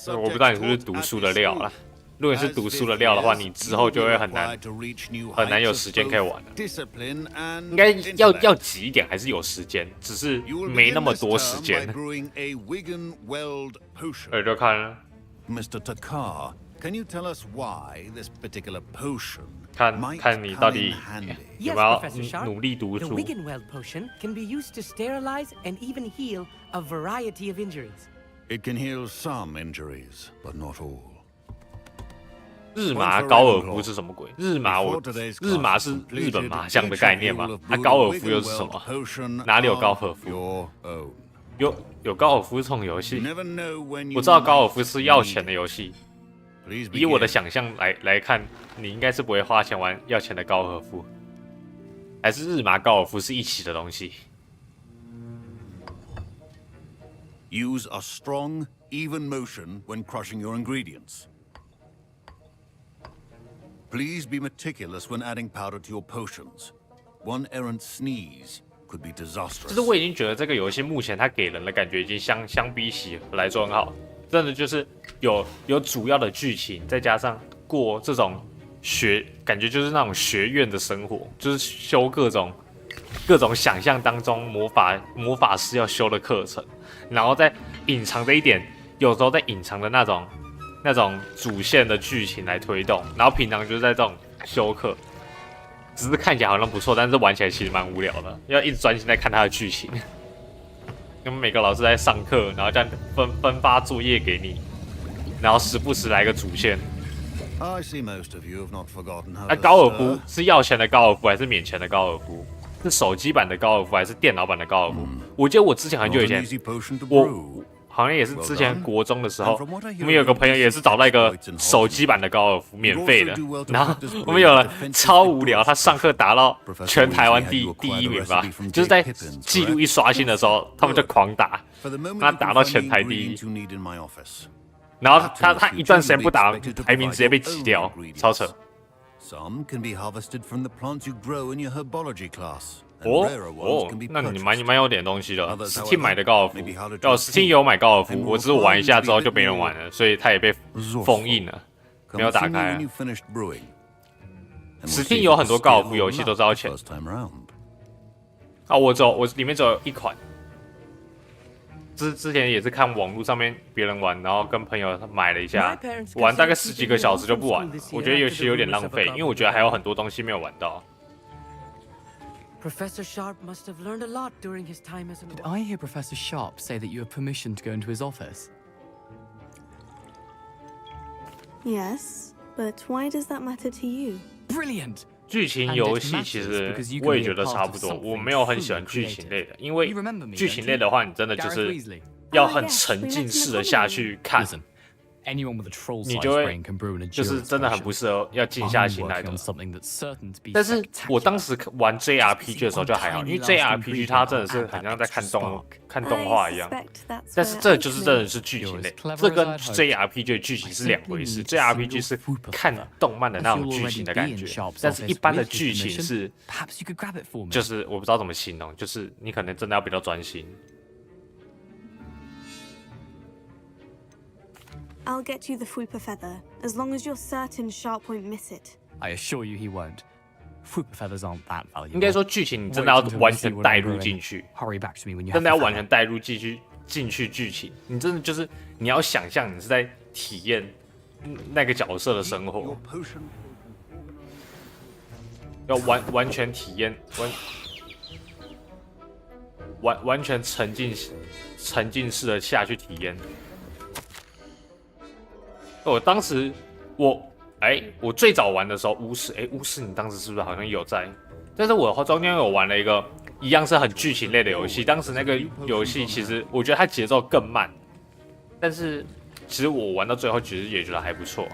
[SPEAKER 7] 我不知道你是不是读书的料啦。如果你是读书的料的话，你之后就会很难有时间可以玩了。应该要急一点，还是有时间，只是没那么多时间。就看
[SPEAKER 15] Mr. Takar, can you tell us why this particular potion
[SPEAKER 7] 看你到底有没有努力读书。
[SPEAKER 10] The Wiggenweld potion can be used to sterilize and even heal a variety of injuries.
[SPEAKER 15] It can heal some injuries, but not all.
[SPEAKER 7] 日麻高尔夫是什么鬼？日麻是日本麻将的概念吗？那高尔夫又是什么？哪里有高尔夫？有高尔夫这种游戏？我知道高尔夫是要钱的游戏。以我的想象来看，你应该是不会花钱玩要钱的高尔夫，还是日麻高尔夫是一起的东西
[SPEAKER 15] ？Use a strong, even motion when crushing your ingredients. Please be meticulous when adding powder to your potions. One errant sneeze could be disastrous.
[SPEAKER 7] 就是我已经觉得这个游戏目前它给人的感觉已经相比起来说很好，真的就是有主要的剧情，再加上过这种感觉就是那种学院的生活，就是修各种想象当中魔法师要修的课程，然后再隐藏着一点，有时候在隐藏的那种主线的剧情来推动，然后平常就是在这种修课，只是看起来好像不错，但是玩起来其实蛮无聊的，要一直专心在看它的剧情。因为每个老师在上课，然后这样分发作业给你，然后时不时来个主线。高尔夫是要钱的高尔夫还是免钱的高尔夫？是手机版的高尔夫还是电脑版的高尔夫？我记得我之前很久以前，我好像也是之前国中的时候，我们有个朋友也是找到一个手机版的高尔夫，免费的。然后我们有了超无聊，他上课打到全台湾第一名吧，就是在记录一刷新的时候，他们就狂打，他打到全台第一。然后他一段时间不打，排名直接被挤掉，超扯。那你蛮有点东西的。Steam 买的高尔夫，Steam 有买高尔夫，我只是玩一下之后就没人玩了，所以它也被封印了，没有打开。Steam 有很多高尔夫游戏都是要钱。我里面只有一款。之前也是看网络上面别人玩，然后跟朋友买了一下，玩大概10几个小时就不玩了。我觉得游戏有点浪费，因为我觉得还有很多东西没有玩到。
[SPEAKER 10] Professor Sharp must have learned a lot during his time as a...
[SPEAKER 16] Did I hear Professor Sharp say that you have permission to go into his office?
[SPEAKER 4] Yes, but why does that matter to you?
[SPEAKER 16] Brilliant!
[SPEAKER 7] 剧情游戏其实我也觉得差不多，我没有很喜欢剧情类的，因为剧情类的话，你真的就是要很沉浸式的下去看。你就会就是真的很不适合要静下心来的。但是我当时玩 JRPG 的时候就还好，因为 JRPG 它真的是很像在看动画一样。但是这就是真的是剧情类，这跟 JRPG 的剧情是两回事。JRPG 是看动漫的那种剧情的感觉，但是一般的剧情是，就是我不知道怎么形容，就是你可能真的要比较专心。
[SPEAKER 4] I'll get you the Fuipa feather, as long as you're certain Sharp won't miss it.
[SPEAKER 16] I assure you he won't. Fuipa feathers aren't that valuable.
[SPEAKER 7] 应该说剧情你真的要完全带入进去，真的要完全带入进去剧情，你真的就是你要想象你是在体验那个角色的生活，要完全体验完全沉浸式的下去体验。我当时我最早玩的时候，巫师你当时是不是好像有在？但是我中间有玩了一个一样是很剧情类的游戏，当时那个游戏其实我觉得它节奏更慢，但是其实我玩到最后其实也觉得还不错，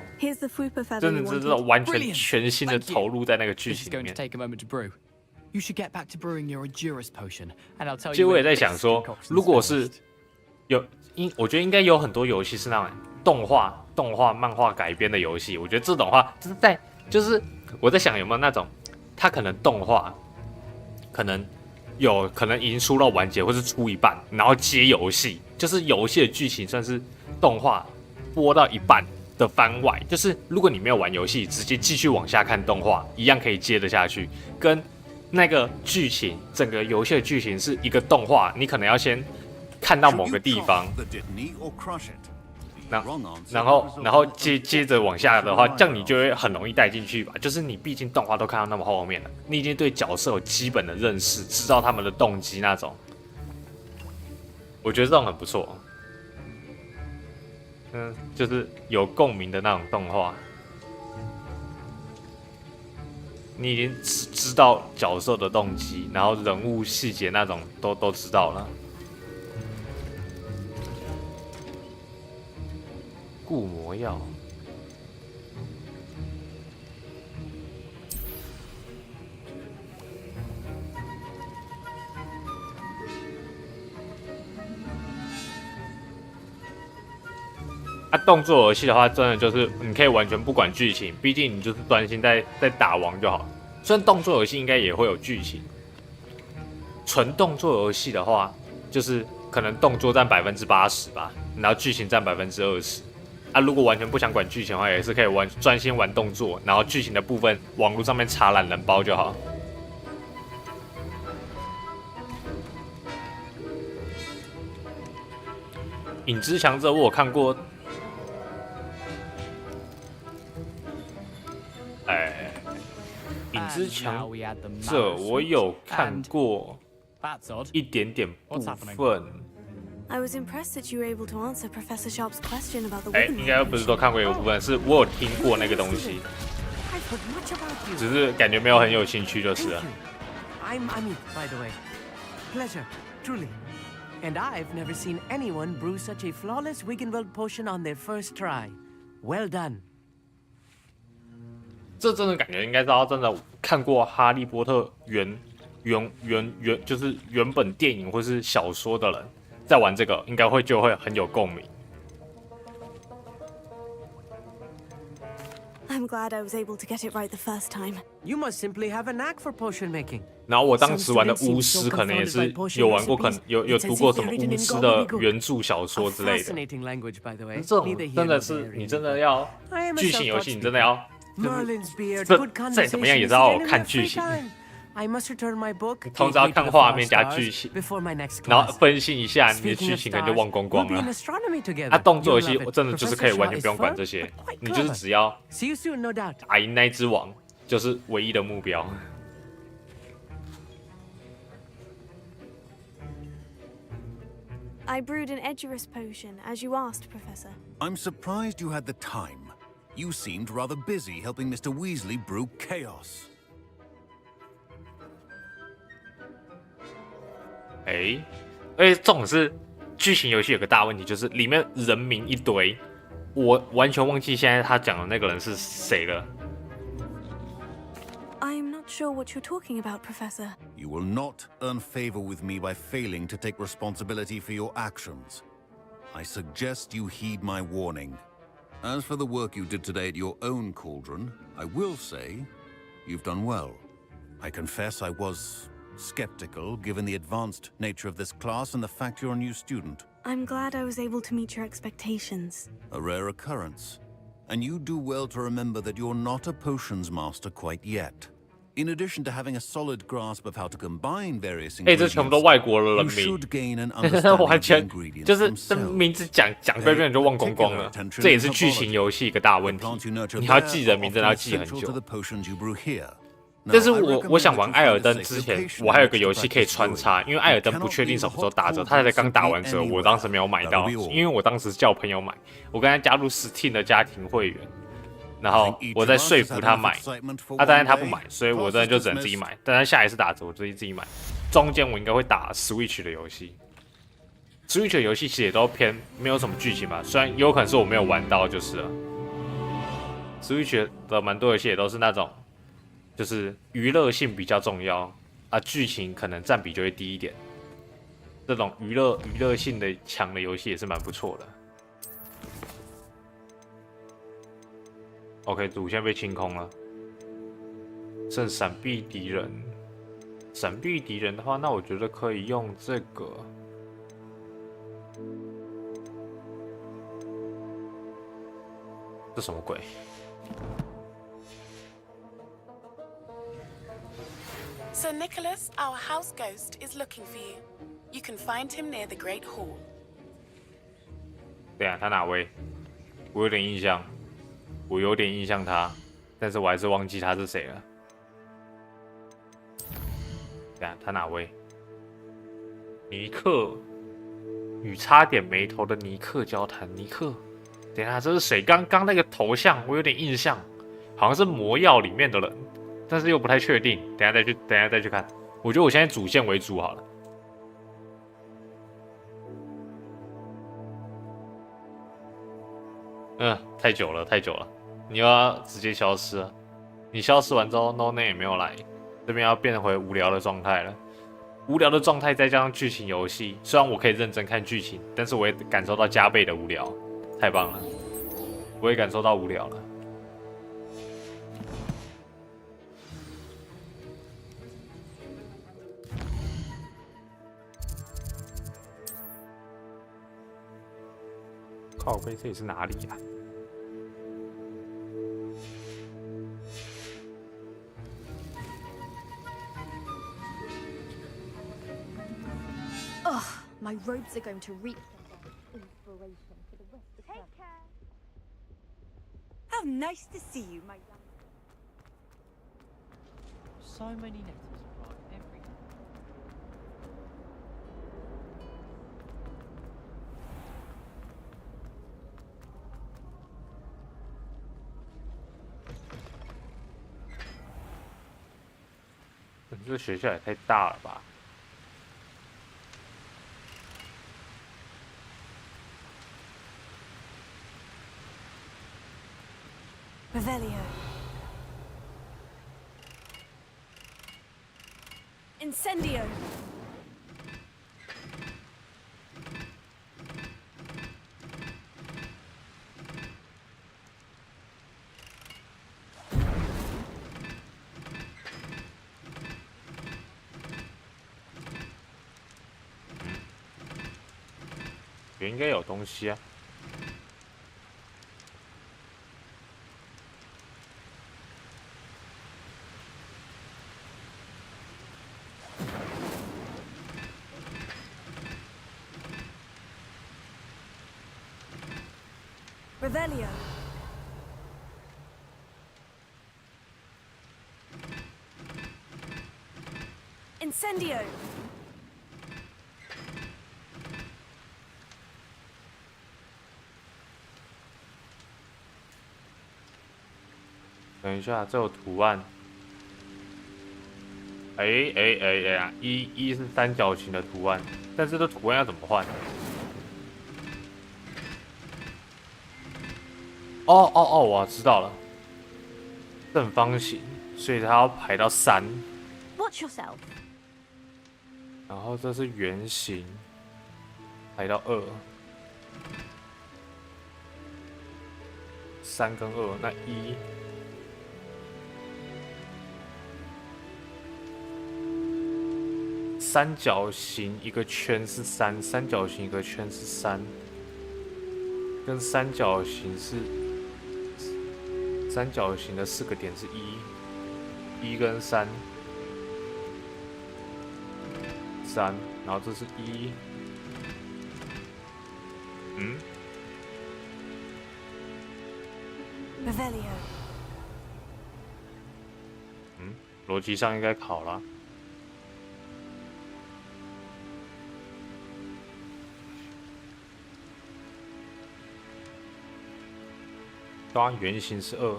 [SPEAKER 7] 真的是完全全心的投入在那个剧情里面。其实我也在想说，如果是我觉得应该有很多游戏是那种动画、漫画改编的游戏，我觉得这种话就是我在想有没有那种，它可能动画可能已经出到完结，或是出一半，然后接游戏，就是游戏的剧情算是动画播到一半的番外，就是如果你没有玩游戏，直接继续往下看动画，一样可以接得下去。跟那个剧情，整个游戏的剧情是一个动画，你可能要先看到某个地方。然后接着往下的话，这样你就会很容易带进去吧。就是你毕竟动画都看到那么后面了，你已经对角色有基本的认识，知道他们的动机那种。我觉得这种很不错，就是有共鸣的那种动画，你已经知道角色的动机，然后人物细节那种都知道了。固魔药，动作游戏的话，真的就是你可以完全不管剧情，毕竟你就是专心在打王就好。虽然动作游戏应该也会有剧情，纯动作游戏的话，就是可能动作占80%吧，然后剧情占20%。如果完全不想管剧情的话，也是可以专心玩动作，然后剧情的部分网络上面查懒人包就好。影之强者我有看过，影之强者我有看过一点点部分。
[SPEAKER 4] I was impressed that you were able to answer Professor Sharp's question about the
[SPEAKER 7] 应该不是说看过一个部分，是我有听过那个东西，只是感觉没有很有兴趣就是了。
[SPEAKER 10] I'm Amit, by the way. Pleasure, truly. And I've never seen anyone brew such a flawless Wiggenweld potion on their first try. Well done.
[SPEAKER 7] 这真的感觉应该是要真的看过《哈利波特》就是原本电影或是小说的人。在玩这个应该就会很有共鸣。
[SPEAKER 4] I'm glad I was able to get it right the first time.
[SPEAKER 10] You must simply have a knack for potion making.
[SPEAKER 7] 然后我当时玩的巫师可能也是有玩过，有读过什么巫师的原著小说之类的。这种真的是你真的要剧情游戏，你真的要再怎么样也是要看剧情。通常要看画面加剧情，然后分析一下你的剧情，可能就忘光光了。动作游戏真的就是可以完全不用管这些，你就是只要打赢那只王，就是唯一的目标。
[SPEAKER 4] I brewed an Edgerus potion, as you asked, Professor.
[SPEAKER 15] I'm surprised you had the time. You seemed rather busy helping Mr. Weasley brew chaos.
[SPEAKER 7] 哎，而且这种是剧情游戏有个大问题，就是里面人名一堆，我完全忘记现在他讲的那个人是谁了。
[SPEAKER 4] I'm not sure what you're talking about, Professor.
[SPEAKER 15] You will not earn favor with me by failing to take responsibility for your actions. I suggest you heed my warning. As for the work you did today at your own cauldron, I will say you've done well. I confess I was skeptical given the advanced nature of this class and the fact you're a new student.
[SPEAKER 4] I'm glad I was able to meet your expectations.
[SPEAKER 15] A rare occurrence. And you do well to remember that you're not a potions master quite yet. In addition to having a solid grasp of how to combine various
[SPEAKER 7] 这全部都外国人
[SPEAKER 15] you
[SPEAKER 7] 名
[SPEAKER 15] should gain an understanding
[SPEAKER 7] 完
[SPEAKER 15] of the
[SPEAKER 7] 全
[SPEAKER 15] ingredients
[SPEAKER 7] 就是这
[SPEAKER 15] themselves.
[SPEAKER 7] 名字讲对面就忘光光了，这也是剧情游戏一个大问题。你要记人名真的要记很久。但是我想玩艾尔登之前，我还有个游戏可以穿插，因为艾尔登不确定什么时候打折，他才刚打完折，我当时没有买到，因为我当时叫朋友买，我跟他加入 Steam 的家庭会员。然后我再说服他买，当然他不买，所以我真的就只能自己买。但是下一次打折，我自己买。中间我应该会打 Switch 的游戏 ，Switch 的游戏其实也都偏没有什么剧情吧，虽然有可能是我没有玩到就是了。Switch 的蛮多游戏也都是那种，就是娱乐性比较重要啊，剧情可能占比就会低一点。这种娱乐性的强的游戏也是蛮不错的。OK， 主线被清空了，剩闪避敌人。闪避敌人的话，那我觉得可以用这个。这什么鬼
[SPEAKER 1] ？So Nicholas, our house ghost, is looking for you. You can find him near the Great Hall.
[SPEAKER 7] 对啊，他哪位？我有点印象。我有点印象他，但是我还是忘记他是谁了。对啊，他哪位？尼克，与差点没头的尼克交谈。尼克，等一下，这是谁？刚那个头像我有点印象，好像是魔药里面的人，但是又不太确定。等一下再去看。我觉得我现在主线为主好了。太久了。你又要直接消失了，你消失完之后 ，No Name 也没有来，这边要变回无聊的状态了。无聊的状态再加上剧情游戏，虽然我可以认真看剧情，但是我也感受到加倍的无聊，太棒了，我也感受到无聊了。靠背，这里是哪里呀？My
[SPEAKER 8] robes are going to reap inspiration for the rest of Take care.
[SPEAKER 17] How nice to see you, my young.
[SPEAKER 10] So many letters arrive every day.
[SPEAKER 7] 这学校也太大了吧！
[SPEAKER 4] Revelio. Incendio.
[SPEAKER 7] 음. 也应该有东西啊。
[SPEAKER 4] Revelio. Incendio.
[SPEAKER 7] 等一下，这有图案。一是三角形的图案，但是这图案要怎么换？我知道了，正方形，所以它要排到3。
[SPEAKER 9] Watch yourself.
[SPEAKER 7] 然后这是圆形，排到2。3跟2，那1。三角形一个圈是3，三角形一个圈是3，跟三角形的4个点是1跟3，然后这是1，Revelio. 逻辑上应该考了。当然圆形是2，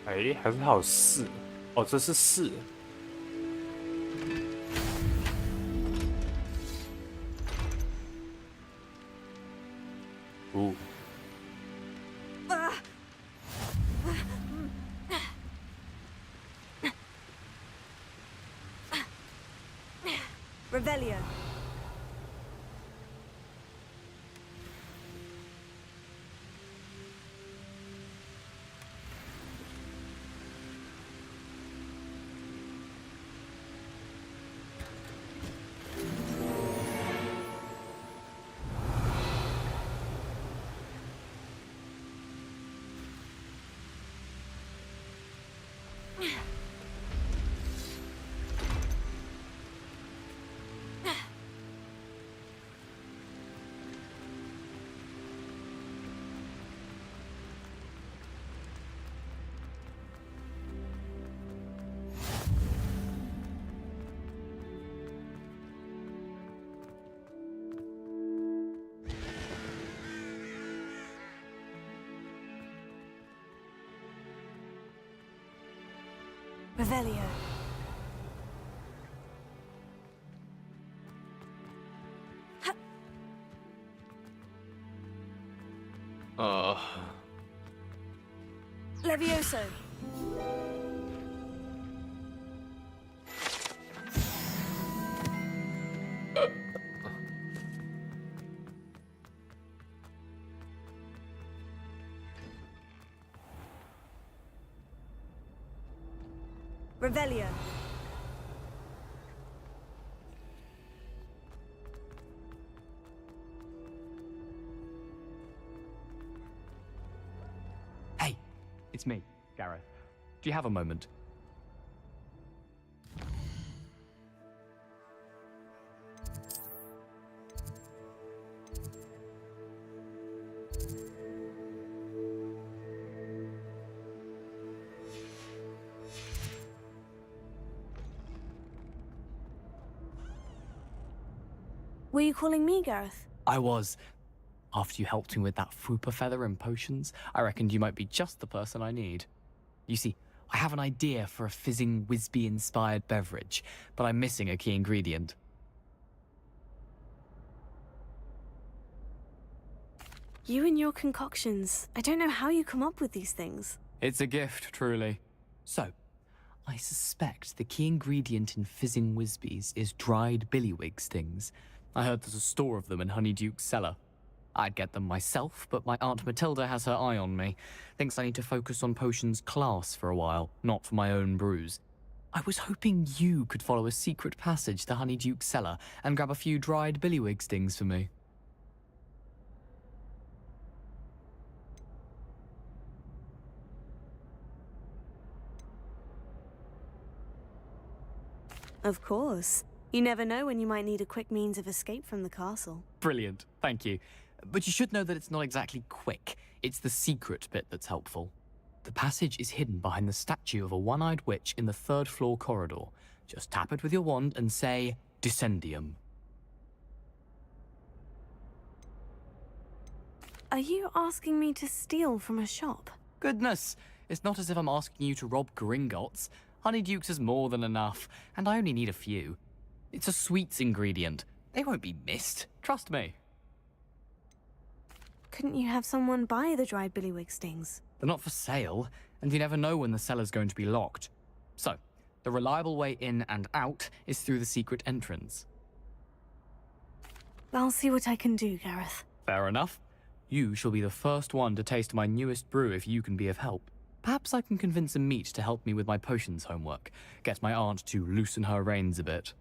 [SPEAKER 7] 还是它有4，这是4。
[SPEAKER 4] Revelio. Revelio. Levioso. Revelio.
[SPEAKER 16] Hey, it's me, Gareth. Do you have a moment?
[SPEAKER 4] Were you calling me, Gareth?
[SPEAKER 16] I was. After you helped me with that fupa feather and potions, I reckoned you might be just the person I need. You see, I have an idea for a fizzing Wisby-inspired beverage, but I'm missing a key ingredient.
[SPEAKER 4] You and your concoctions. I don't know how you come up with these things.
[SPEAKER 16] It's a gift, truly. So, I suspect the key ingredient in fizzing Wisbies is dried billywig stings. I heard there's a store of them in Honeyduke's cellar. I'd get them myself, but my Aunt Matilda has her eye on me. Thinks I need to focus on potions class for a while, not for my own brews. I was hoping you could follow a secret passage to Honeyduke's cellar and grab a few dried billywig stings for me.
[SPEAKER 4] Of course. You never know when you might need a quick means of escape from the castle.
[SPEAKER 16] Brilliant, thank you. But you should know that it's not exactly quick. It's the secret bit that's helpful. The passage is hidden behind the statue of a one-eyed witch in the 3rd floor corridor. Just tap it with your wand and say, Descendium.
[SPEAKER 4] Are you asking me to steal from a shop?
[SPEAKER 16] Goodness, it's not as if I'm asking you to rob Gringotts. Honeydukes is more than enough, and I only need a few. It's a sweets ingredient. They won't be missed. Trust me.
[SPEAKER 4] Couldn't you have someone buy the dried billywig stings?
[SPEAKER 16] They're not for sale, and you never know when the cellar's going to be locked. So, the reliable way in and out is through the secret entrance.
[SPEAKER 4] I'll see what I can do, Gareth.
[SPEAKER 16] Fair enough. You shall be the first one to taste my newest brew if you can be of help. Perhaps I can convince a meat to help me with my potions homework. Get my aunt to loosen her reins a bit.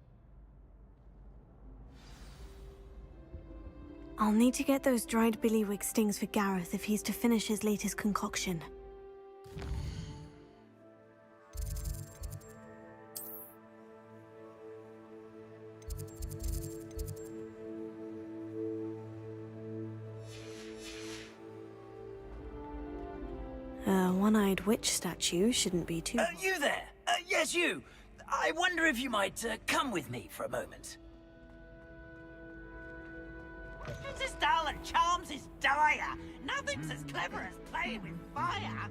[SPEAKER 4] I'll need to get those dried billywig stings for Gareth if he's to finish his latest concoction. A one-eyed witch statue shouldn't be too...
[SPEAKER 18] You there! Yes, you! I wonder if you might come with me for a moment. This is dull and charms is dire. Nothing's as clever as playing with fire.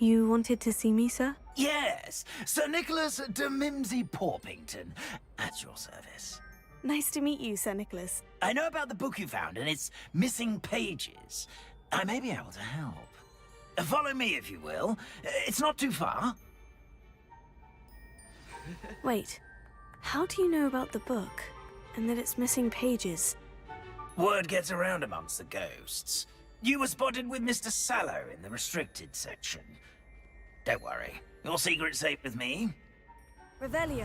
[SPEAKER 4] You wanted to see me, sir?
[SPEAKER 18] Yes, Sir Nicholas de Mimsy Porpington, at your service.
[SPEAKER 4] Nice to meet you, Sir Nicholas.
[SPEAKER 18] I know about the book you found and its missing pages. I may be able to help. Follow me, if you will. It's not too far.
[SPEAKER 4] Wait, how do you know about the book, and that it's missing pages?
[SPEAKER 18] Word gets around amongst the ghosts. You were spotted with Mr. Sallow in the restricted section. Don't worry, your secret's safe with me.
[SPEAKER 4] Revelio.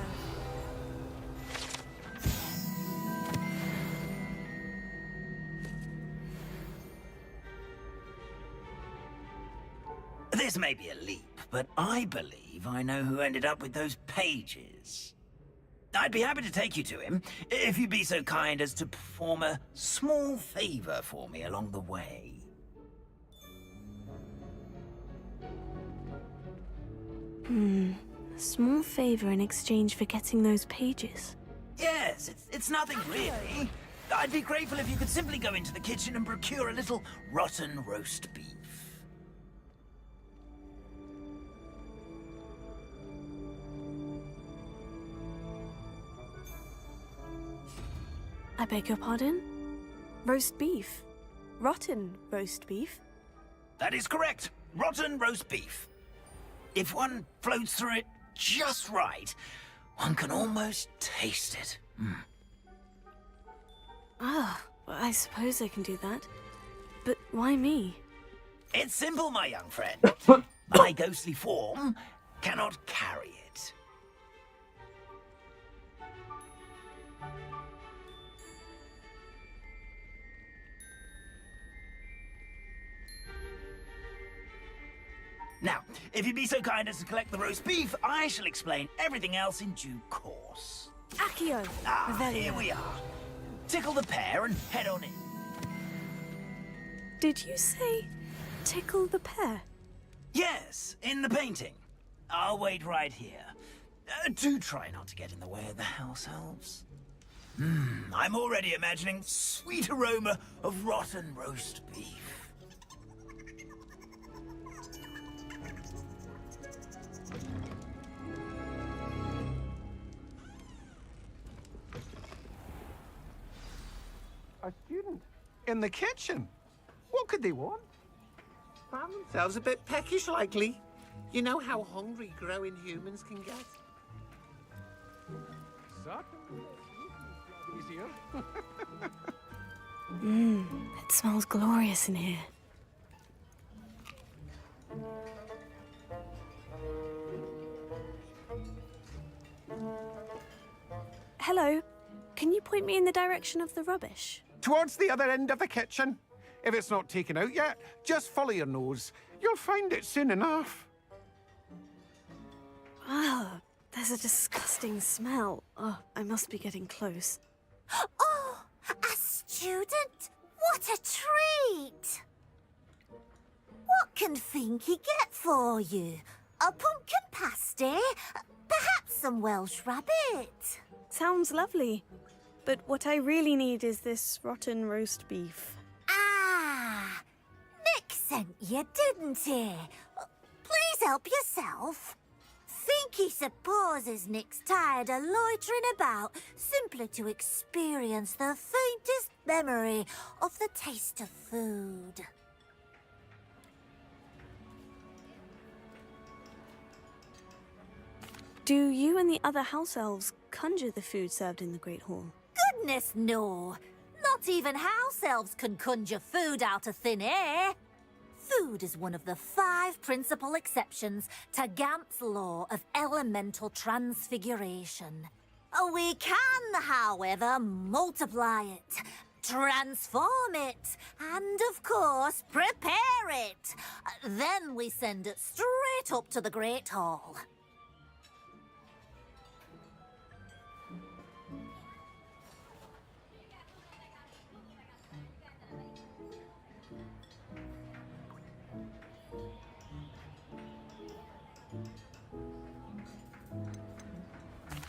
[SPEAKER 18] This may be a leap, but I believe I know who ended up with those pages. I'd be happy to take you to him, if you'd be so kind as to perform a small favor for me along the way.
[SPEAKER 4] A small favor in exchange for getting those pages.
[SPEAKER 18] Yes, it's nothing really. I'd be grateful if you could simply go into the kitchen and procure a little rotten roast beef.
[SPEAKER 4] I beg your pardon? Roast beef? Rotten roast beef?
[SPEAKER 18] That is correct. Rotten roast beef. If one floats through it just right, one can almost taste it.
[SPEAKER 4] Ah, well, I suppose I can do that. But why me?
[SPEAKER 18] It's simple, my young friend. My ghostly form cannot carry it. Now, if you'd be so kind as to collect the roast beef, I shall explain everything else in due course.
[SPEAKER 4] Accio!
[SPEAKER 18] Here we are. Tickle the pear and head on in.
[SPEAKER 4] Did you say tickle the pear?
[SPEAKER 18] Yes, in the painting. I'll wait right here. Do try not to get in the way of the house elves. I'm already imagining sweet aroma of rotten roast beef.
[SPEAKER 19] A student in the kitchen? What could they want? Found themselves a bit peckish, likely. You know how hungry growing humans can get. Certainly. Easier.
[SPEAKER 4] It smells glorious in here. Hello. Can you point me in the direction of the rubbish?
[SPEAKER 19] Towards the other end of the kitchen. If it's not taken out yet, just follow your nose. You'll find it soon enough.
[SPEAKER 4] Ah, there's a disgusting smell. Oh, I must be getting close.
[SPEAKER 13] Oh, a student? What a treat! What can Finky get for you? A pumpkin pasty? Perhaps some Welsh rabbit?
[SPEAKER 4] Sounds lovely. But what I really need is this rotten roast beef.
[SPEAKER 13] Ah, Nick sent you, didn't he? Please help yourself. Finky supposes Nick's tired of loitering about simply to experience the faintest memory of the taste of food.
[SPEAKER 4] Do you and the other house elves conjure the food served in the Great Hall?
[SPEAKER 13] Goodness, no. Not even house elves can conjure food out of thin air. Food is one of the 5 principal exceptions to Gamp's law of elemental transfiguration. We can, however, multiply it, transform it, and, of course, prepare it. Then we send it straight up to the Great Hall.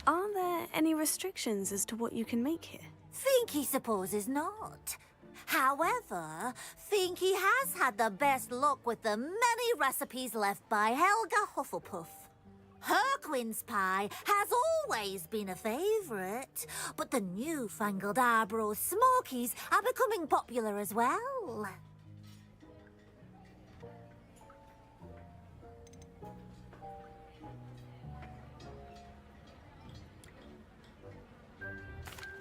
[SPEAKER 4] Are there any restrictions as to what you can make here?
[SPEAKER 13] Finky supposes not. However, Finky has had the best luck with the many recipes left by Helga Hufflepuff. Her quince pie has always been a favourite, but the newfangled Arbroath Smokies are becoming popular as well.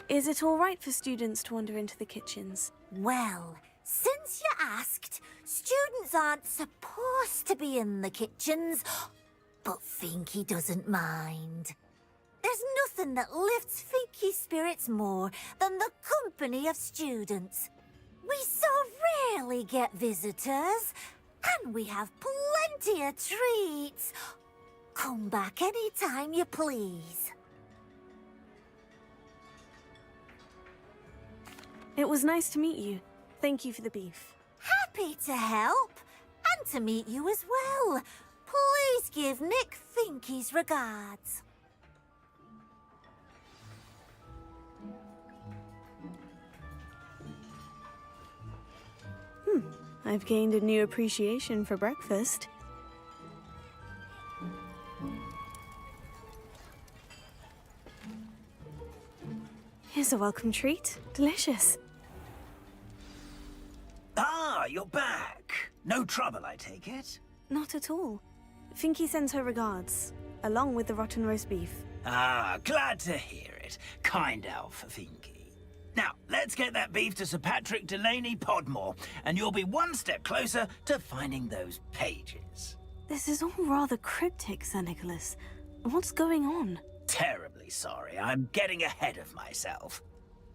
[SPEAKER 4] Is it all right for students to wander into the kitchens?
[SPEAKER 13] Well, since you asked, students aren't supposed to be in the kitchens, but Finky doesn't mind. There's nothing that lifts Finky's spirits more than the company of students. We so rarely get visitors, and we have plenty of treats. Come back any time you please.
[SPEAKER 4] It was nice to meet you. Thank you for the beef.
[SPEAKER 13] Happy to help, and to meet you as well. Please give Nick Finky's regards.
[SPEAKER 4] I've gained a new appreciation for breakfast. Here's a welcome treat. Delicious.
[SPEAKER 18] Ah, you're back. No trouble, I take it?
[SPEAKER 4] Not at all. Finky sends her regards, along with the rotten roast beef.
[SPEAKER 18] Ah, glad to hear it. Kind elf, Finky. Now, let's get that beef to Sir Patrick Delaney Podmore, and you'll be one step closer to finding those pages.
[SPEAKER 4] This is all rather cryptic, Sir Nicholas. What's going on?
[SPEAKER 18] Terribly sorry, I'm getting ahead of myself.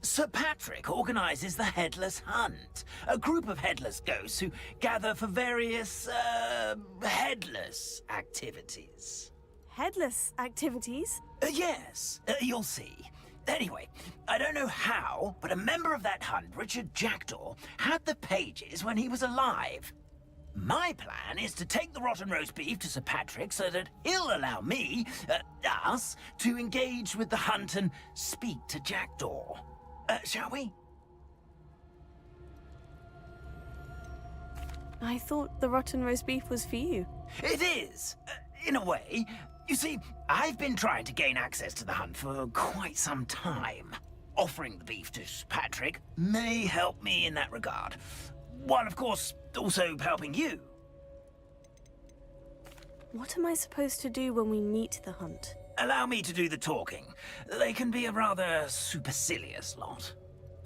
[SPEAKER 18] Sir Patrick organises the Headless Hunt, a group of headless ghosts who gather for various, headless activities.
[SPEAKER 4] Headless activities?
[SPEAKER 18] Yes, you'll see. Anyway, I don't know how, but a member of that hunt, Richard Jackdaw, had the pages when he was alive. My plan is to take the rotten roast beef to Sir Patrick so that he'll allow me, us, to engage with the hunt and speak to Jackdaw. Shall we?
[SPEAKER 4] I thought the rotten roast beef was for you.
[SPEAKER 18] It is, in a way. You see, I've been trying to gain access to the hunt for quite some time. Offering the beef to Sir Patrick may help me in that regard. While, of course, also helping you.
[SPEAKER 4] What am I supposed to do when we meet the hunt?
[SPEAKER 18] Allow me to do the talking. They can be a rather supercilious lot.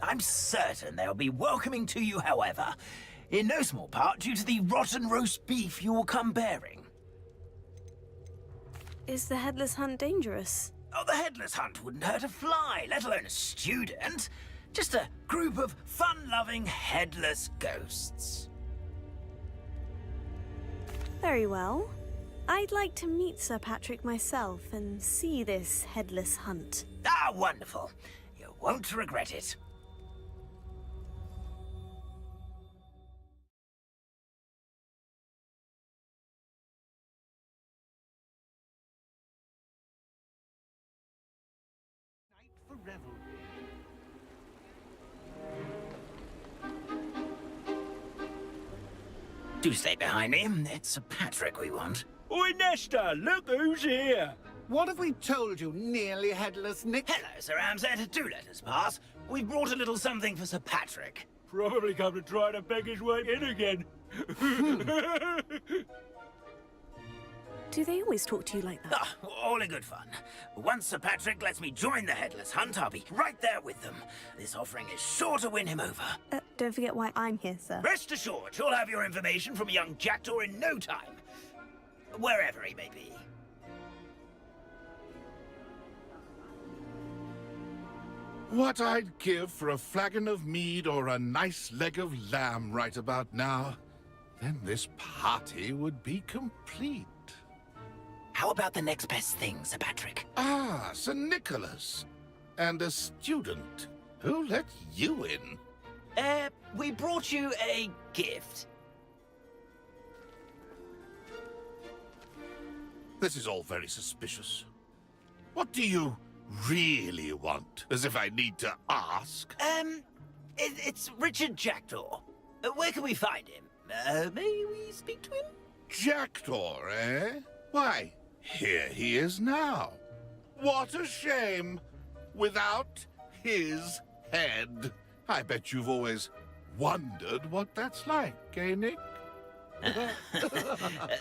[SPEAKER 18] I'm certain they'll be welcoming to you, however, in no small part due to the rotten roast beef you'll come bearing.
[SPEAKER 4] Is the Headless Hunt dangerous?
[SPEAKER 18] Oh, the Headless Hunt wouldn't hurt a fly, let alone a student. Just a group of fun-loving headless ghosts.
[SPEAKER 4] Very well. I'd like to meet Sir Patrick myself and see this headless hunt.
[SPEAKER 18] Ah, wonderful. You won't regret it.
[SPEAKER 14] For revelry.
[SPEAKER 18] Do stay behind me. It's Sir Patrick we want.
[SPEAKER 14] Oi, Nesta, look who's here.
[SPEAKER 19] What have we told you, nearly headless Nick?
[SPEAKER 18] Hello, Sir Ramsay. Do let us pass. We've brought a little something for Sir Patrick.
[SPEAKER 14] Probably come to try to beg his way in again.
[SPEAKER 4] Do they always talk to you like that?
[SPEAKER 18] Ah, all in good fun. Once Sir Patrick lets me join the Headless Hunt, I'll be right there with them. This offering is sure to win him over.
[SPEAKER 4] Don't forget why I'm here, sir.
[SPEAKER 18] Rest assured, you'll have your information from a young jackdaw in no time. Wherever he may be.
[SPEAKER 2] What I'd give for a flagon of mead or a nice leg of lamb right about now. Then this party would be complete.
[SPEAKER 18] How about the next best thing, Sir Patrick?
[SPEAKER 2] Ah, Sir Nicholas. And a student. Who let you in?
[SPEAKER 18] We brought you a gift.
[SPEAKER 2] This is all very suspicious. What do you really want? As if I need to ask?
[SPEAKER 18] It's Richard Jackdaw. Where can we find him? May we speak to him?
[SPEAKER 2] Jackdaw, eh? Why, here he is now. What a shame. Without his head. I bet you've always wondered what that's like, eh, Nick?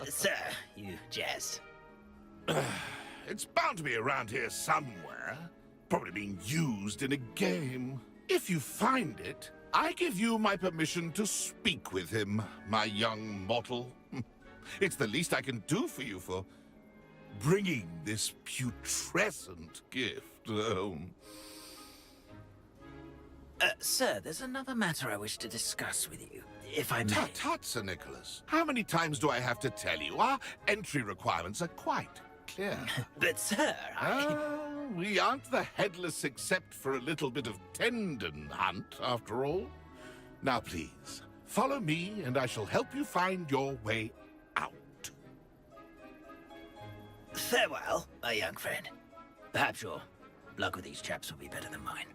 [SPEAKER 18] Sir, you jest.
[SPEAKER 2] It's bound to be around here somewhere. Probably being used in a game. If you find it, I give you my permission to speak with him, my young mortal. It's the least I can do for you for bringing this putrescent gift home.
[SPEAKER 18] Sir, there's another matter I wish to discuss with you, if I may.
[SPEAKER 2] Tut, tut, Sir Nicholas. How many times do I have to tell you? Our entry requirements are quite clear.
[SPEAKER 18] But, sir,
[SPEAKER 2] we aren't the headless except for a little bit of tendon hunt, after all. Now, please, follow me, and I shall help you find your way out.
[SPEAKER 18] Farewell, my young friend. Perhaps your luck with these chaps will be better than mine.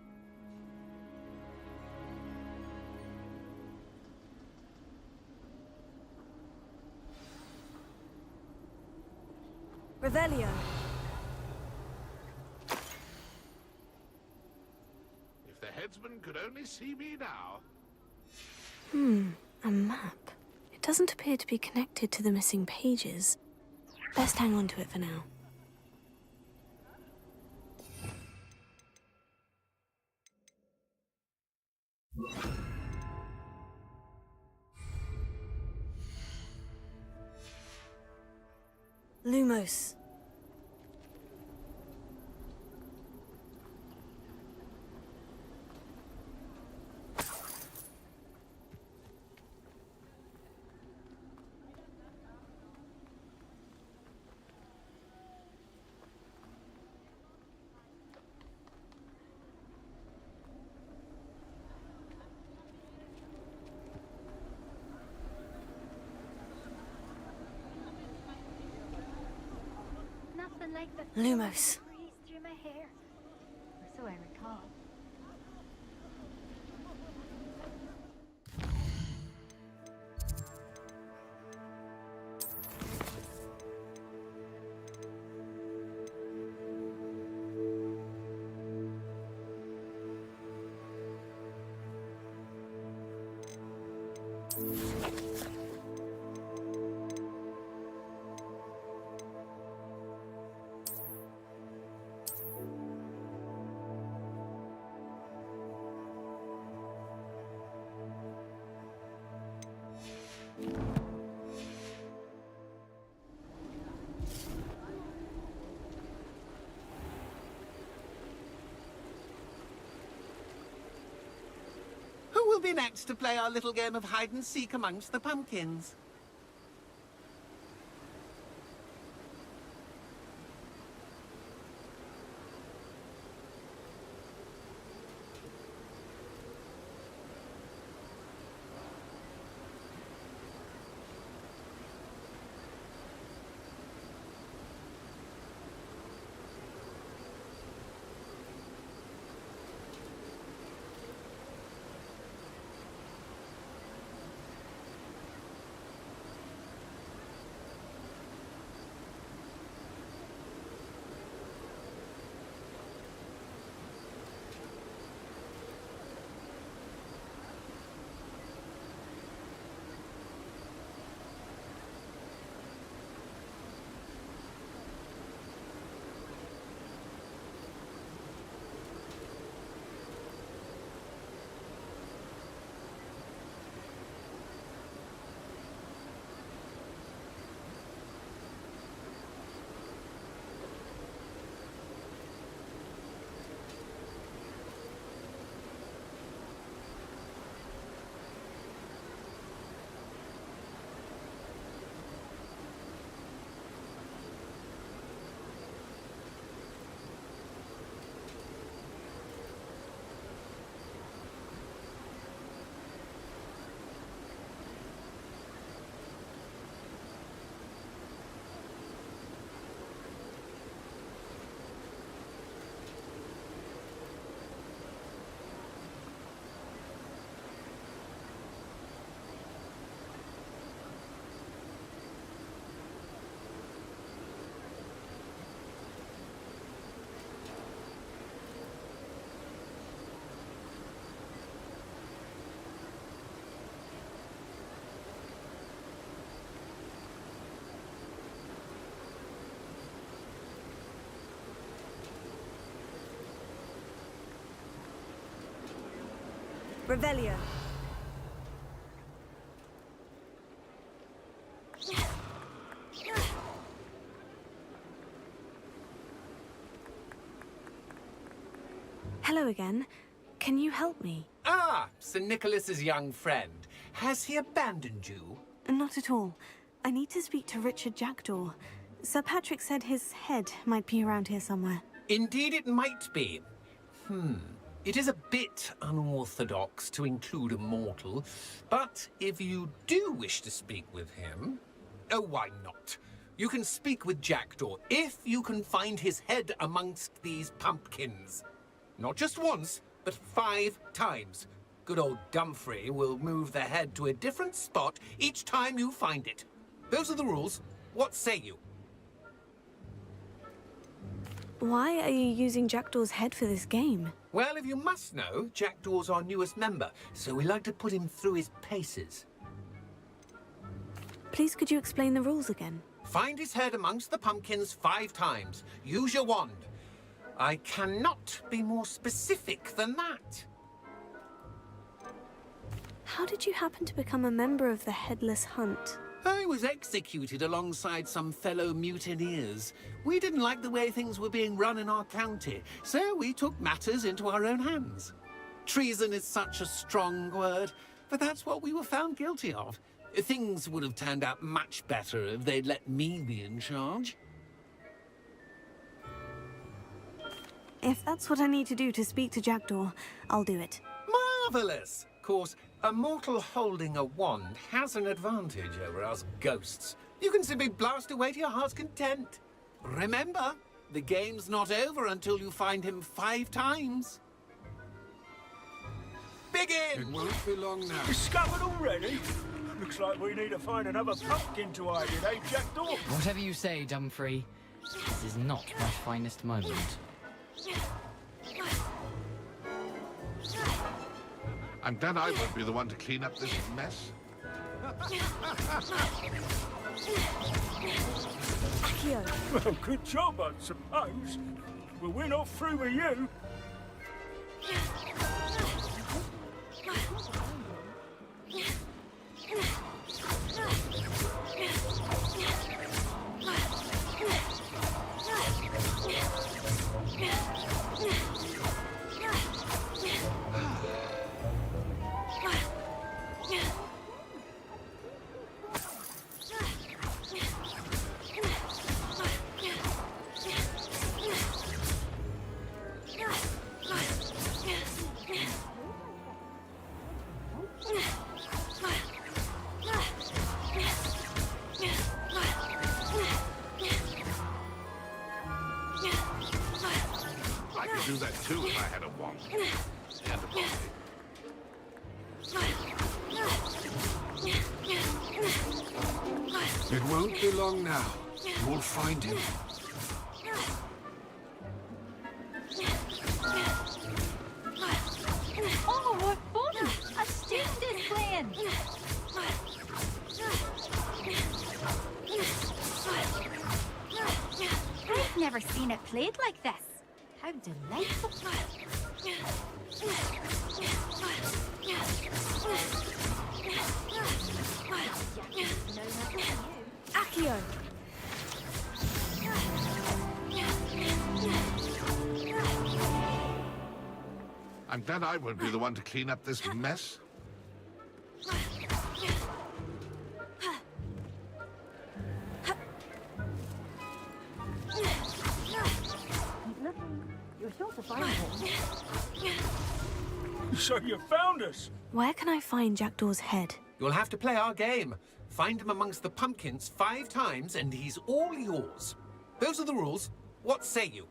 [SPEAKER 4] Revelio.
[SPEAKER 2] If the headsman could only see me now.
[SPEAKER 4] A map. It doesn't appear to be connected to the missing pages. Best hang on to it for now. Lumos.
[SPEAKER 5] Nothing like the
[SPEAKER 4] Lumos.
[SPEAKER 5] breeze through my hair. Or so I recall.
[SPEAKER 19] Who will be next to play our little game of hide and seek amongst the pumpkins?
[SPEAKER 4] Revelio. Hello again. Can you help me?
[SPEAKER 19] Ah, Sir Nicholas's young friend. Has he abandoned you?
[SPEAKER 4] Not at all. I need to speak to Richard Jackdaw. Sir Patrick said his head might be around here somewhere.
[SPEAKER 19] Indeed it might be. It is a bit unorthodox to include a mortal, but if you do wish to speak with him... Oh, why not? You can speak with Jackdaw if you can find his head amongst these pumpkins. Not just once, but 5 times. Good old Dumfrey will move the head to a different spot each time you find it. Those are the rules. What say you?
[SPEAKER 4] Why are you using Jackdaw's head for this game?
[SPEAKER 19] Well, if you must know, Jackdaw's our newest member, so we like to put him through his paces.
[SPEAKER 4] Please could you explain the rules again?
[SPEAKER 19] Find his head amongst the pumpkins 5 times. Use your wand. I cannot be more specific than that.
[SPEAKER 4] How did you happen to become a member of the Headless Hunt?
[SPEAKER 19] I was executed alongside some fellow mutineers. We didn't like the way things were being run in our county, so we took matters into our own hands. Treason is such a strong word, but that's what we were found guilty of. Things would have turned out much better if they'd let me be in charge.
[SPEAKER 4] If that's what I need to do to speak to Jackdaw, I'll do it.
[SPEAKER 19] Marvellous! Of course, a mortal holding a wand has an advantage over us ghosts. You can simply blast away to your heart's content. Remember, the game's not over until you find him 5 times. Begin!
[SPEAKER 20] It won't be long now.
[SPEAKER 21] Discovered already? Looks like we need to find another pumpkin to hide in, eh, Jackdaw?
[SPEAKER 16] Whatever you say, Dumfrey. This is not my finest moment.
[SPEAKER 2] I'm glad I won't be the one to clean up this mess.
[SPEAKER 4] Accio.
[SPEAKER 21] Well, good job, I suppose. But we're not through with you.
[SPEAKER 2] I could do that too if I had a wand. And a body.
[SPEAKER 20] It won't be long now. You'll find him.
[SPEAKER 9] Oh, what fun! A student is playing! I've never seen it played like this. How delightful.
[SPEAKER 4] Accio.
[SPEAKER 2] I'm glad I won't be the one to clean up this mess.
[SPEAKER 9] You're sure to find him.
[SPEAKER 21] So you found us.
[SPEAKER 4] Where can I find Jackdaw's head?
[SPEAKER 19] You'll have to play our game. Find him amongst the pumpkins 5 times and he's all yours. Those are the rules. What say you?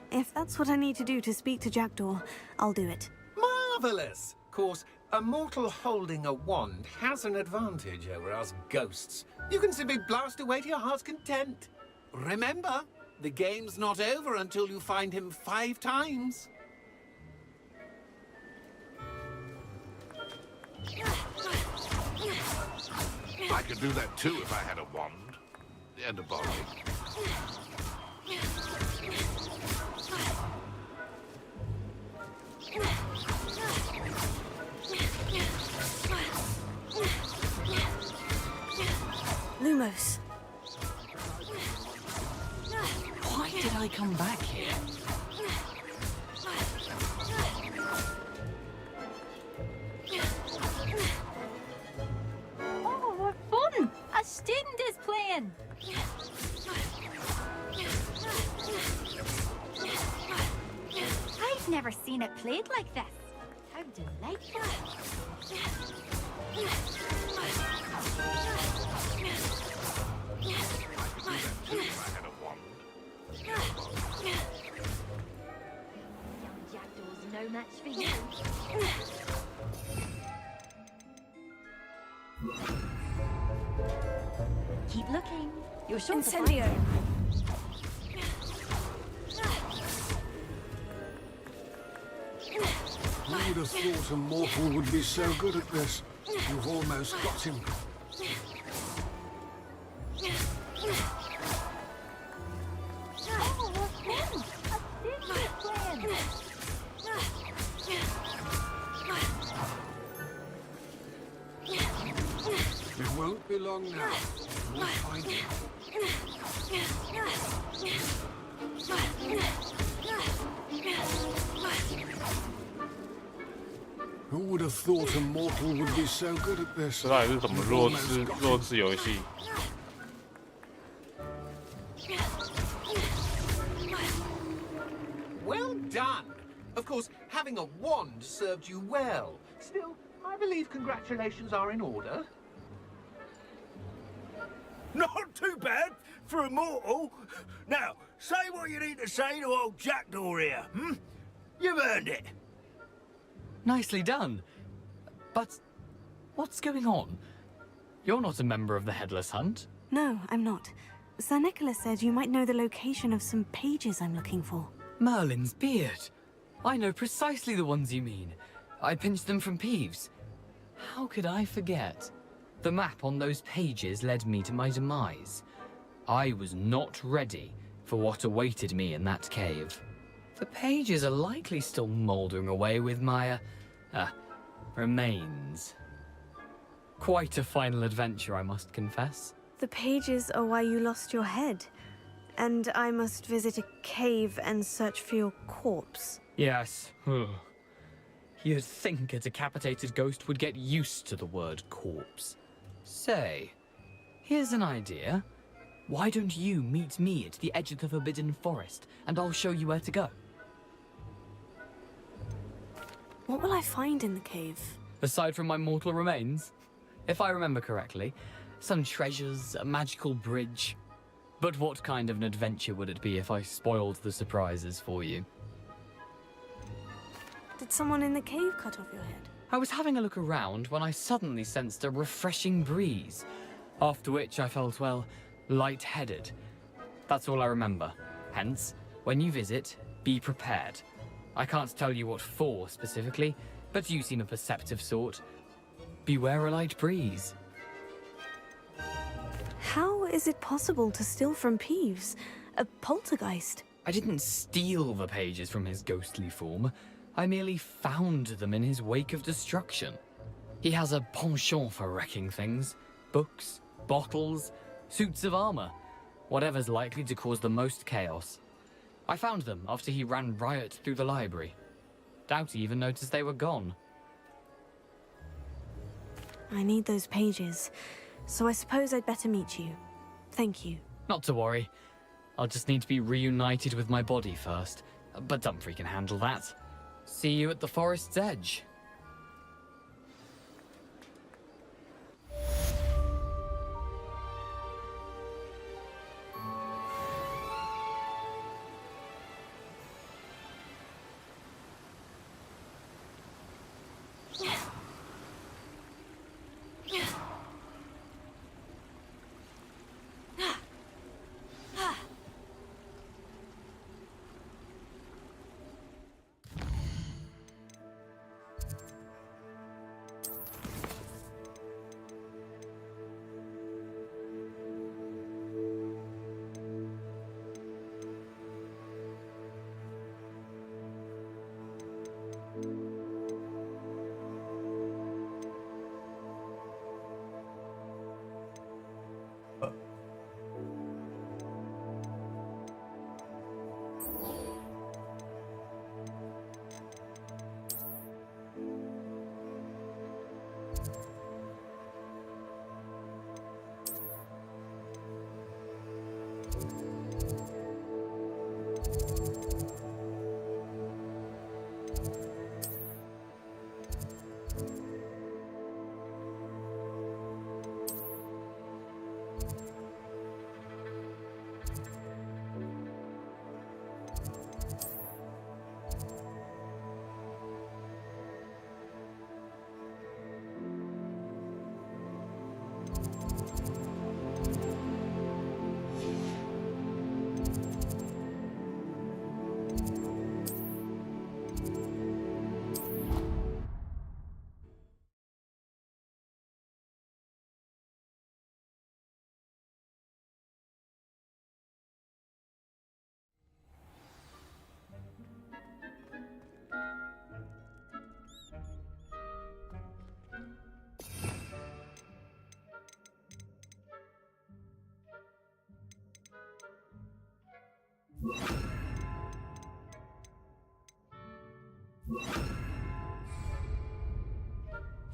[SPEAKER 4] If that's what I need to do to speak to Jackdaw, I'll do it.
[SPEAKER 19] Marvellous! Of course, a mortal holding a wand has an advantage over us ghosts. You can simply blast away to your heart's content. Remember, the game's not over until you find him 5 times.
[SPEAKER 2] I could do that too if I had a wand. And a body.
[SPEAKER 4] close.
[SPEAKER 16] Why did I come back here?
[SPEAKER 9] Oh, what fun! A student is playing! I've never seen it played like this. How delightful. Young Jackdaw's no match for you. Keep looking. You're sure to find
[SPEAKER 4] Incendio.
[SPEAKER 9] him.
[SPEAKER 20] Who would have thought a mortal would be so good at this? You've almost got him.
[SPEAKER 9] Oh, what fun! A student is playing!
[SPEAKER 20] It won't be long now. We'll find him. Who would have thought a mortal would be so good at this?
[SPEAKER 7] 这到底是什么弱智游戏？
[SPEAKER 19] Well done! Of course, having a wand served you well. Still, I believe congratulations are in order.
[SPEAKER 21] Not too bad for a mortal. Now, say what you need to say to old Jackdaw here, hmm? You've earned it.
[SPEAKER 16] Nicely done. But what's going on? You're not a member of the Headless Hunt.
[SPEAKER 4] No, I'm not. Sir Nicholas said you might know the location of some pages I'm looking for.
[SPEAKER 16] Merlin's beard. I know precisely the ones you mean. I pinched them from Peeves. How could I forget? The map on those pages led me to my demise. I was not ready for what awaited me in that cave. The pages are likely still mouldering away with my, remains. Quite a final adventure, I must confess.
[SPEAKER 4] The pages are why you lost your head. And I must visit a cave and search for your corpse.
[SPEAKER 16] Yes. You'd think a decapitated ghost would get used to the word corpse. Say, here's an idea. Why don't you meet me at the edge of the Forbidden Forest, and I'll show you where to go?
[SPEAKER 4] What will I find in the cave?
[SPEAKER 16] Aside from my mortal remains, if I remember correctly, some treasures, a magical bridge. But what kind of an adventure would it be if I spoiled the surprises for you?
[SPEAKER 4] Did someone in the cave cut off your head?
[SPEAKER 16] I was having a look around when I suddenly sensed a refreshing breeze, after which I felt, well, lightheaded. That's all I remember. Hence, when you visit, be prepared. I can't tell you what for specifically, but you seem a perceptive sort. Beware a light breeze.
[SPEAKER 4] How is it possible to steal from Peeves? A poltergeist?
[SPEAKER 16] I didn't steal the pages from his ghostly form. I merely found them in his wake of destruction. He has a penchant for wrecking things. Books, bottles, suits of armor. Whatever's likely to cause the most chaos. I found them after he ran riot through the library. Doubt he even noticed they were gone.
[SPEAKER 4] I need those pages, so I suppose I'd better meet you. Thank you.
[SPEAKER 16] Not to worry. I'll just need to be reunited with my body first. But Dumfries can handle that. See you at the forest's edge.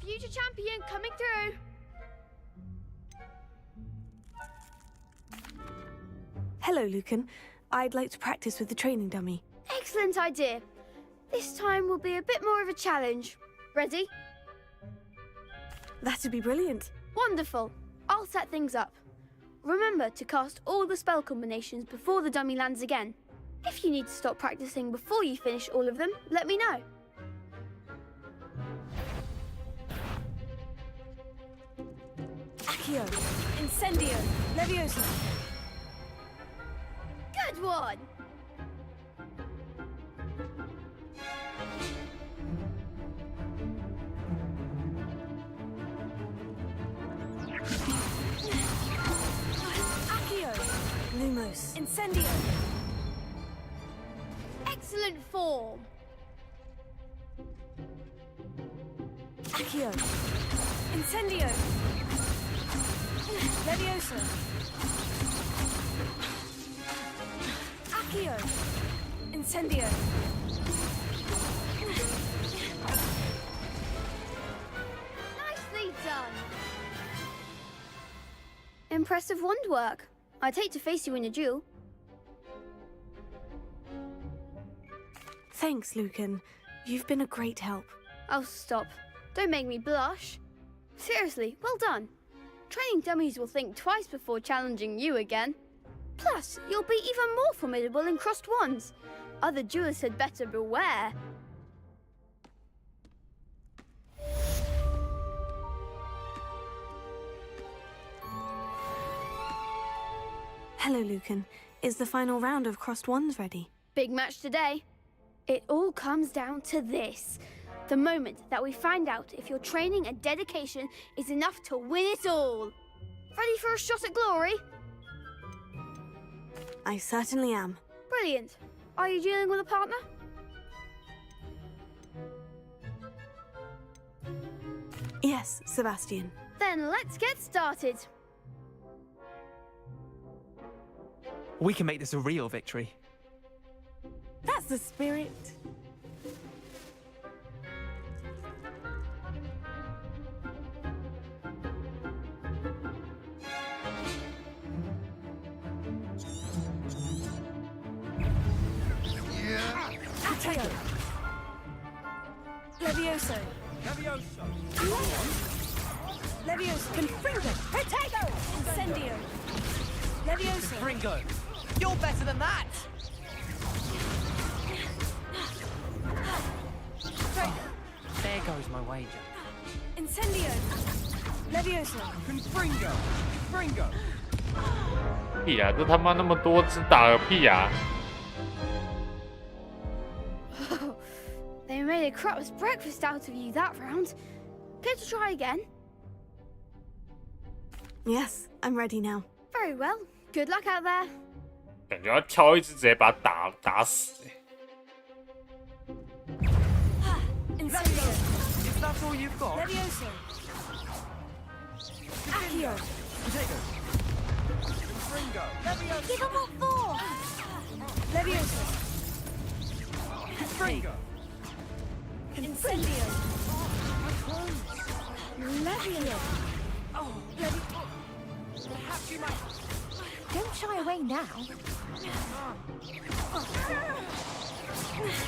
[SPEAKER 5] Future champion coming through.
[SPEAKER 4] Hello, Lucan. I'd like to practice with the training dummy.
[SPEAKER 5] Excellent idea. This time will be a bit more of a challenge. Ready?
[SPEAKER 4] That'd be brilliant.
[SPEAKER 5] Wonderful. I'll set things up. Remember to cast all the spell combinations before the dummy lands again. If you need to stop practicing before you finish all of them, let me know.
[SPEAKER 4] Accio, Incendio, Leviosa.
[SPEAKER 5] Good one!
[SPEAKER 4] Accio, Lumos, Incendio.
[SPEAKER 5] Excellent form.
[SPEAKER 4] Accio, Incendio, Leviosa. Accio, Incendio.
[SPEAKER 5] Nicely done. Impressive wand work. I'd hate to face you in a duel.
[SPEAKER 4] Thanks, Lucan. You've been a great help.
[SPEAKER 5] Oh, stop. Don't make me blush. Seriously, well done. Training dummies will think twice before challenging you again. Plus, you'll be even more formidable in crossed wands. Other duelists had better beware.
[SPEAKER 4] Hello, Lucan. Is the final round of crossed wands ready?
[SPEAKER 5] Big match today. It all comes down to this. The moment that we find out if your training and dedication is enough to win it all. Ready for a shot at glory?
[SPEAKER 4] I certainly am.
[SPEAKER 5] Brilliant. Are you dealing with a partner?
[SPEAKER 4] Yes, Sebastian.
[SPEAKER 5] Then let's get started.
[SPEAKER 12] We can make this a real victory.
[SPEAKER 1] That's the spirit.
[SPEAKER 4] Accio. Levioso. Levioso. Confringo. Protego. Incendio. Levioso.
[SPEAKER 10] Confringo. You're better than that. There goes my wager.
[SPEAKER 4] Incendio. Levioso.
[SPEAKER 10] Confringo. Confringo.
[SPEAKER 7] 屁呀！这他妈那么多只打个屁呀！
[SPEAKER 5] They made a crap's breakfast out of you that round. Care to try again?
[SPEAKER 4] Yes, I'm ready now.
[SPEAKER 5] Very well. Good luck out there.
[SPEAKER 7] 感觉要挑一只直接把它打死。
[SPEAKER 4] Incendio.
[SPEAKER 10] If that's all you've got.
[SPEAKER 4] Levioso. Accio.
[SPEAKER 10] Protego. Confringo. Levioso.
[SPEAKER 4] Give him more force. Levioso.
[SPEAKER 10] Confringo.
[SPEAKER 4] Incendio. Levio.
[SPEAKER 9] Oh,
[SPEAKER 10] Perhaps you might.
[SPEAKER 9] don't shy away now.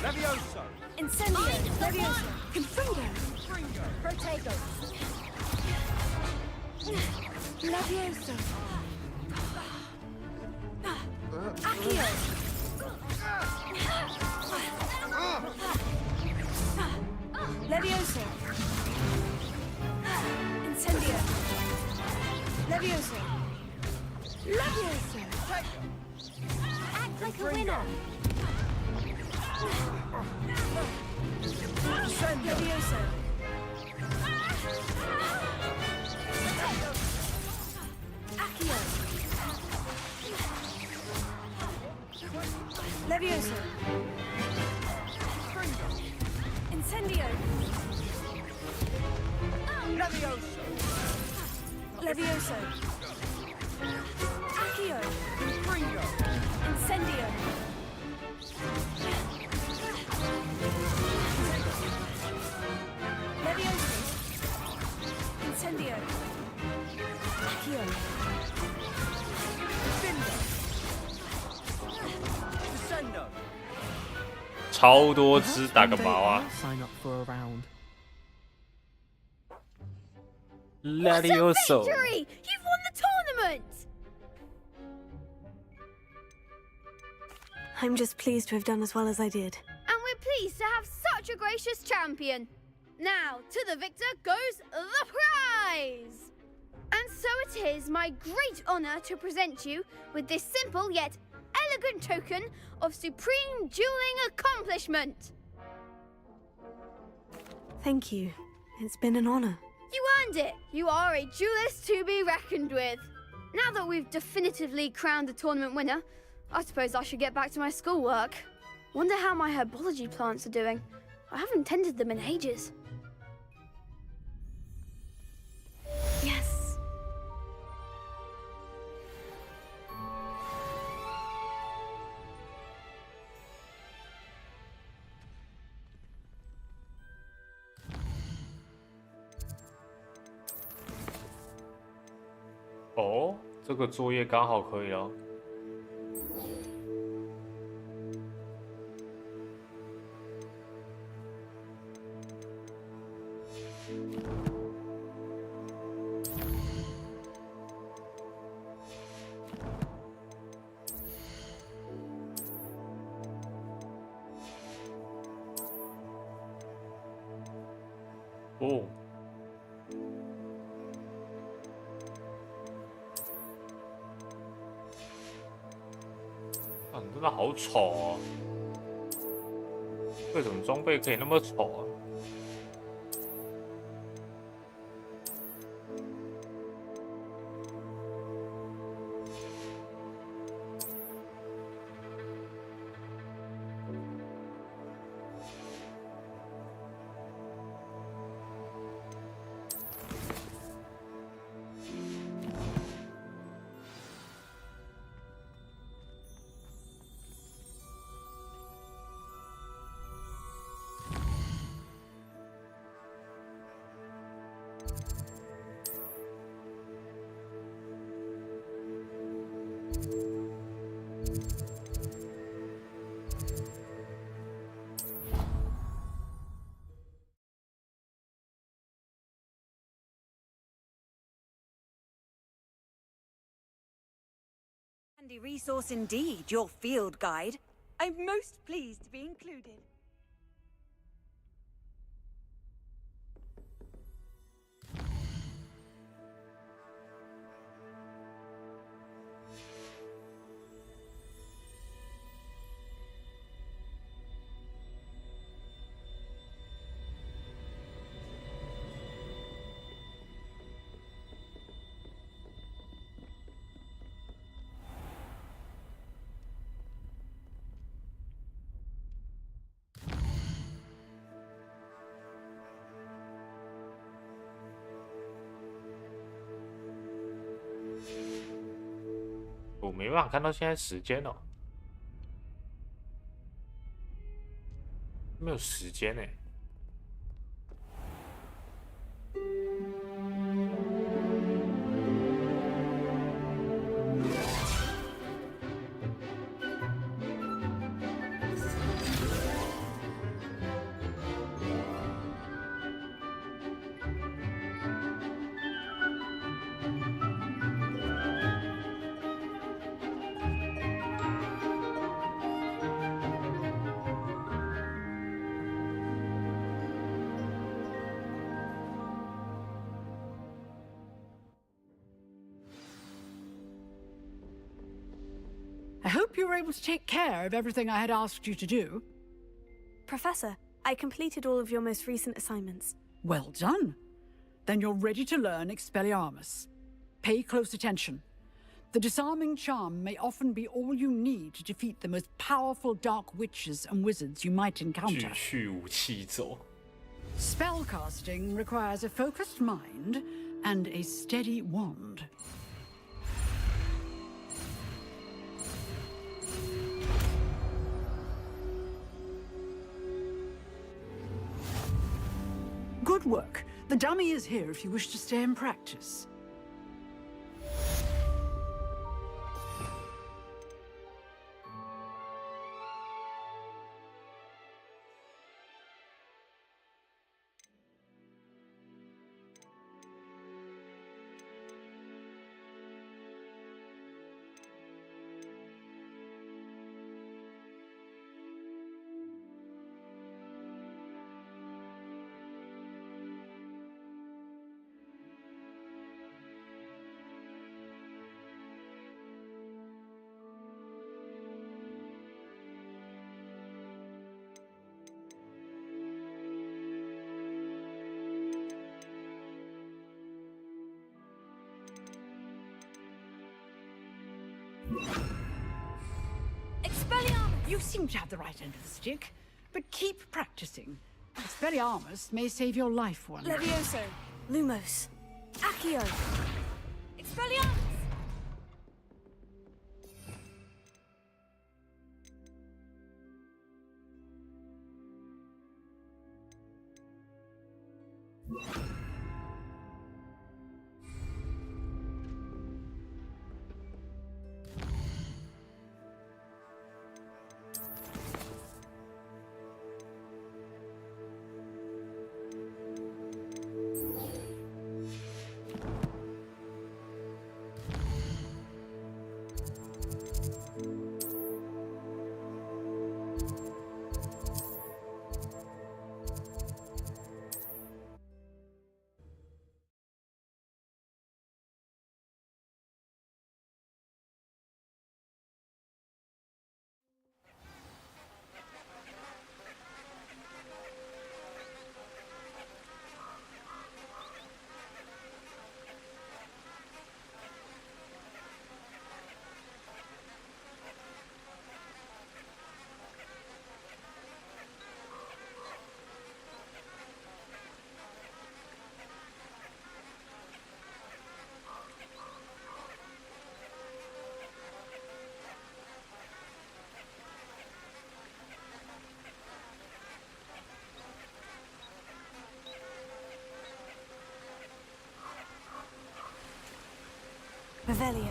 [SPEAKER 10] Levioso.
[SPEAKER 4] Incendio. Levioso. Confringo.
[SPEAKER 10] Confringo.
[SPEAKER 4] Protego. Levioso. Accio. Levioso. Incendio. Levioso. Levioso.
[SPEAKER 9] Act like a winner.
[SPEAKER 4] Levioso. Accio. Levioso. Incendio.
[SPEAKER 10] Levioso.
[SPEAKER 4] Levioso. Accio.
[SPEAKER 10] Confringo.
[SPEAKER 4] Incendio.
[SPEAKER 7] 超多只，打个毛啊
[SPEAKER 10] Sign up for a round.
[SPEAKER 7] Levioso.
[SPEAKER 5] Victory! You've won the tournament!
[SPEAKER 4] I'm just pleased to have done as well as I did.
[SPEAKER 5] And we're pleased to have such a gracious champion. Now, to the victor goes the prize! And so it is my great honor to present you with this simple yet elegant token of supreme dueling accomplishment.
[SPEAKER 4] Thank you. It's been an honor.
[SPEAKER 5] You earned it. You are a duelist to be reckoned with. Now that we've definitively crowned the tournament winner, I suppose I should get back to my schoolwork. Wonder how my herbology plants are doing. I haven't tended them in ages.
[SPEAKER 4] Yes.
[SPEAKER 7] 哦，这个作业刚好可以哦。哦。啊，你真的好丑哦！为什么装备可以那么丑啊？Handy
[SPEAKER 17] resource indeed, your field guide. I'm most pleased to be included.
[SPEAKER 7] 我没办法看到现在时间哦，没有时间呢。
[SPEAKER 6] I hope you were able to take care of everything I had asked you to do.
[SPEAKER 4] Professor, I completed all of your most recent assignments.
[SPEAKER 6] Well done. Then you're ready to learn Expelliarmus. Pay close attention. The disarming charm may often be all you need to defeat the most powerful dark witches and wizards you might encounter.
[SPEAKER 7] 巨去武器走。
[SPEAKER 6] Spellcasting requires a focused mind and a steady wand. Good work. The dummy is here if you wish to stay and practice. Expelliarmus! You seem to have the right end of the stick, but keep practicing. Expelliarmus may save your life one day.
[SPEAKER 4] Levioso. Lumos. Accio. Expelliarmus! Revelio.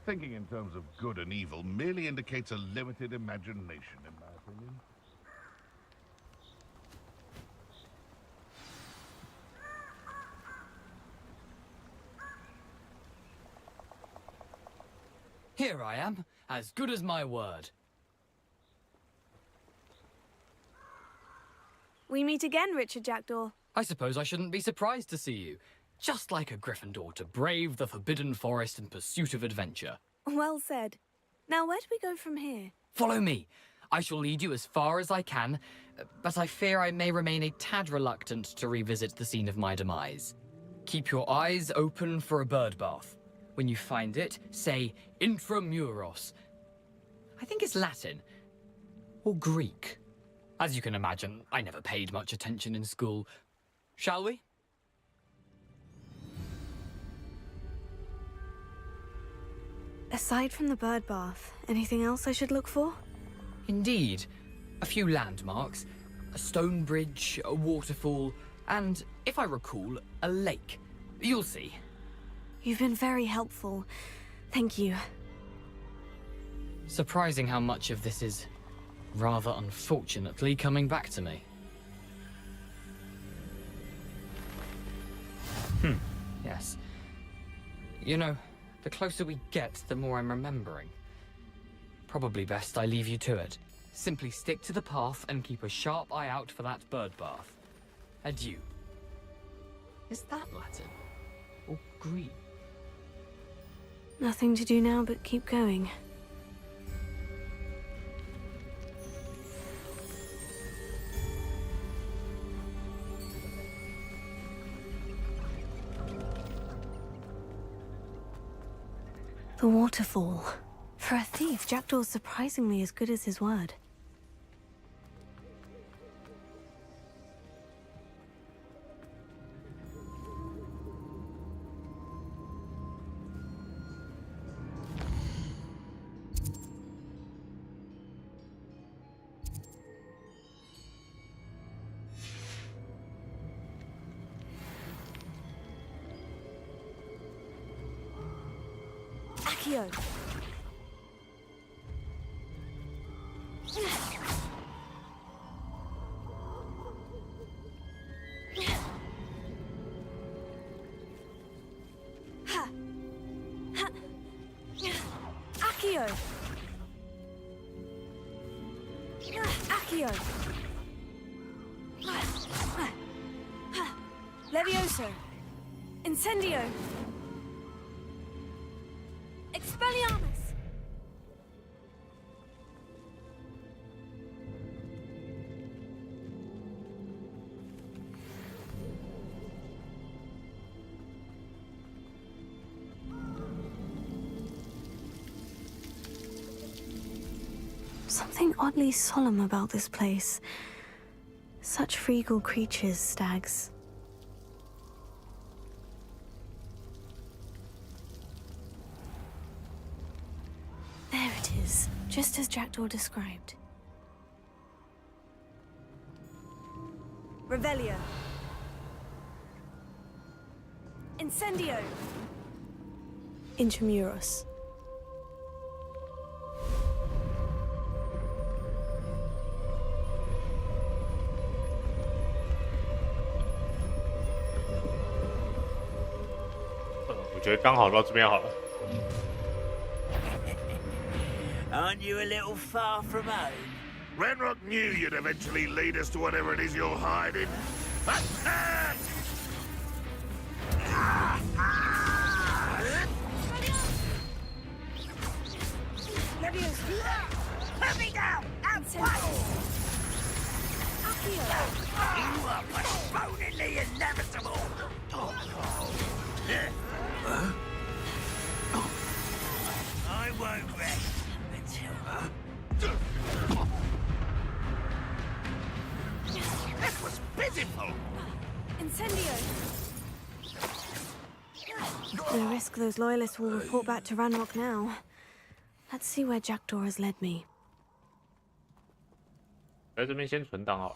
[SPEAKER 2] Thinking in terms of good and evil merely indicates a limited imagination, in my opinion.
[SPEAKER 16] Here I am, as good as my word.
[SPEAKER 4] We meet again, Richard Jackdaw.
[SPEAKER 16] I suppose I shouldn't be surprised to see you. Just like a Gryffindor to brave the Forbidden Forest in pursuit of adventure.
[SPEAKER 4] Well said. Now, where do we go from here?
[SPEAKER 16] Follow me. I shall lead you as far as I can, but I fear I may remain a tad reluctant to revisit the scene of my demise. Keep your eyes open for a bird bath. When you find it, say Intramuros. I think it's Latin. Or Greek. As you can imagine, I never paid much attention in school. Shall we?
[SPEAKER 4] Aside from the bird bath, anything else I should look for?
[SPEAKER 16] Indeed. A few landmarks, a stone bridge, a waterfall, and, if I recall, a lake. You'll see.
[SPEAKER 4] You've been very helpful. Thank you.
[SPEAKER 16] Surprising how much of this is, rather unfortunately, coming back to me. Yes. You know, the closer we get, the more I'm remembering. Probably best I leave you to it. Simply stick to the path and keep a sharp eye out for that bird bath. Adieu. Is that Latin? Or Greek?
[SPEAKER 4] Nothing to do now but keep going. The waterfall. For a thief, Jackdaw's surprisingly as good as his word. Accio. Accio. Levioso. Incendio. Expelliarmus. Something oddly solemn about this place. Such regal creatures, stags. There it is, just as Jackdaw described. Revelio. Incendio. Intramuros.
[SPEAKER 7] 我觉得刚好到这边好了。
[SPEAKER 21] Aren't you a little far from home?
[SPEAKER 2] Renrock knew you'd eventually lead us to whatever it is you're hiding.
[SPEAKER 21] Let me down! Outside! You are postponing the inevitable! I won't rest until... That was pitiful!
[SPEAKER 4] Incendio! No risk those loyalists will report back to Ranrock now. Let's see where Jackdaw has led me.
[SPEAKER 7] 在这边先存档好了。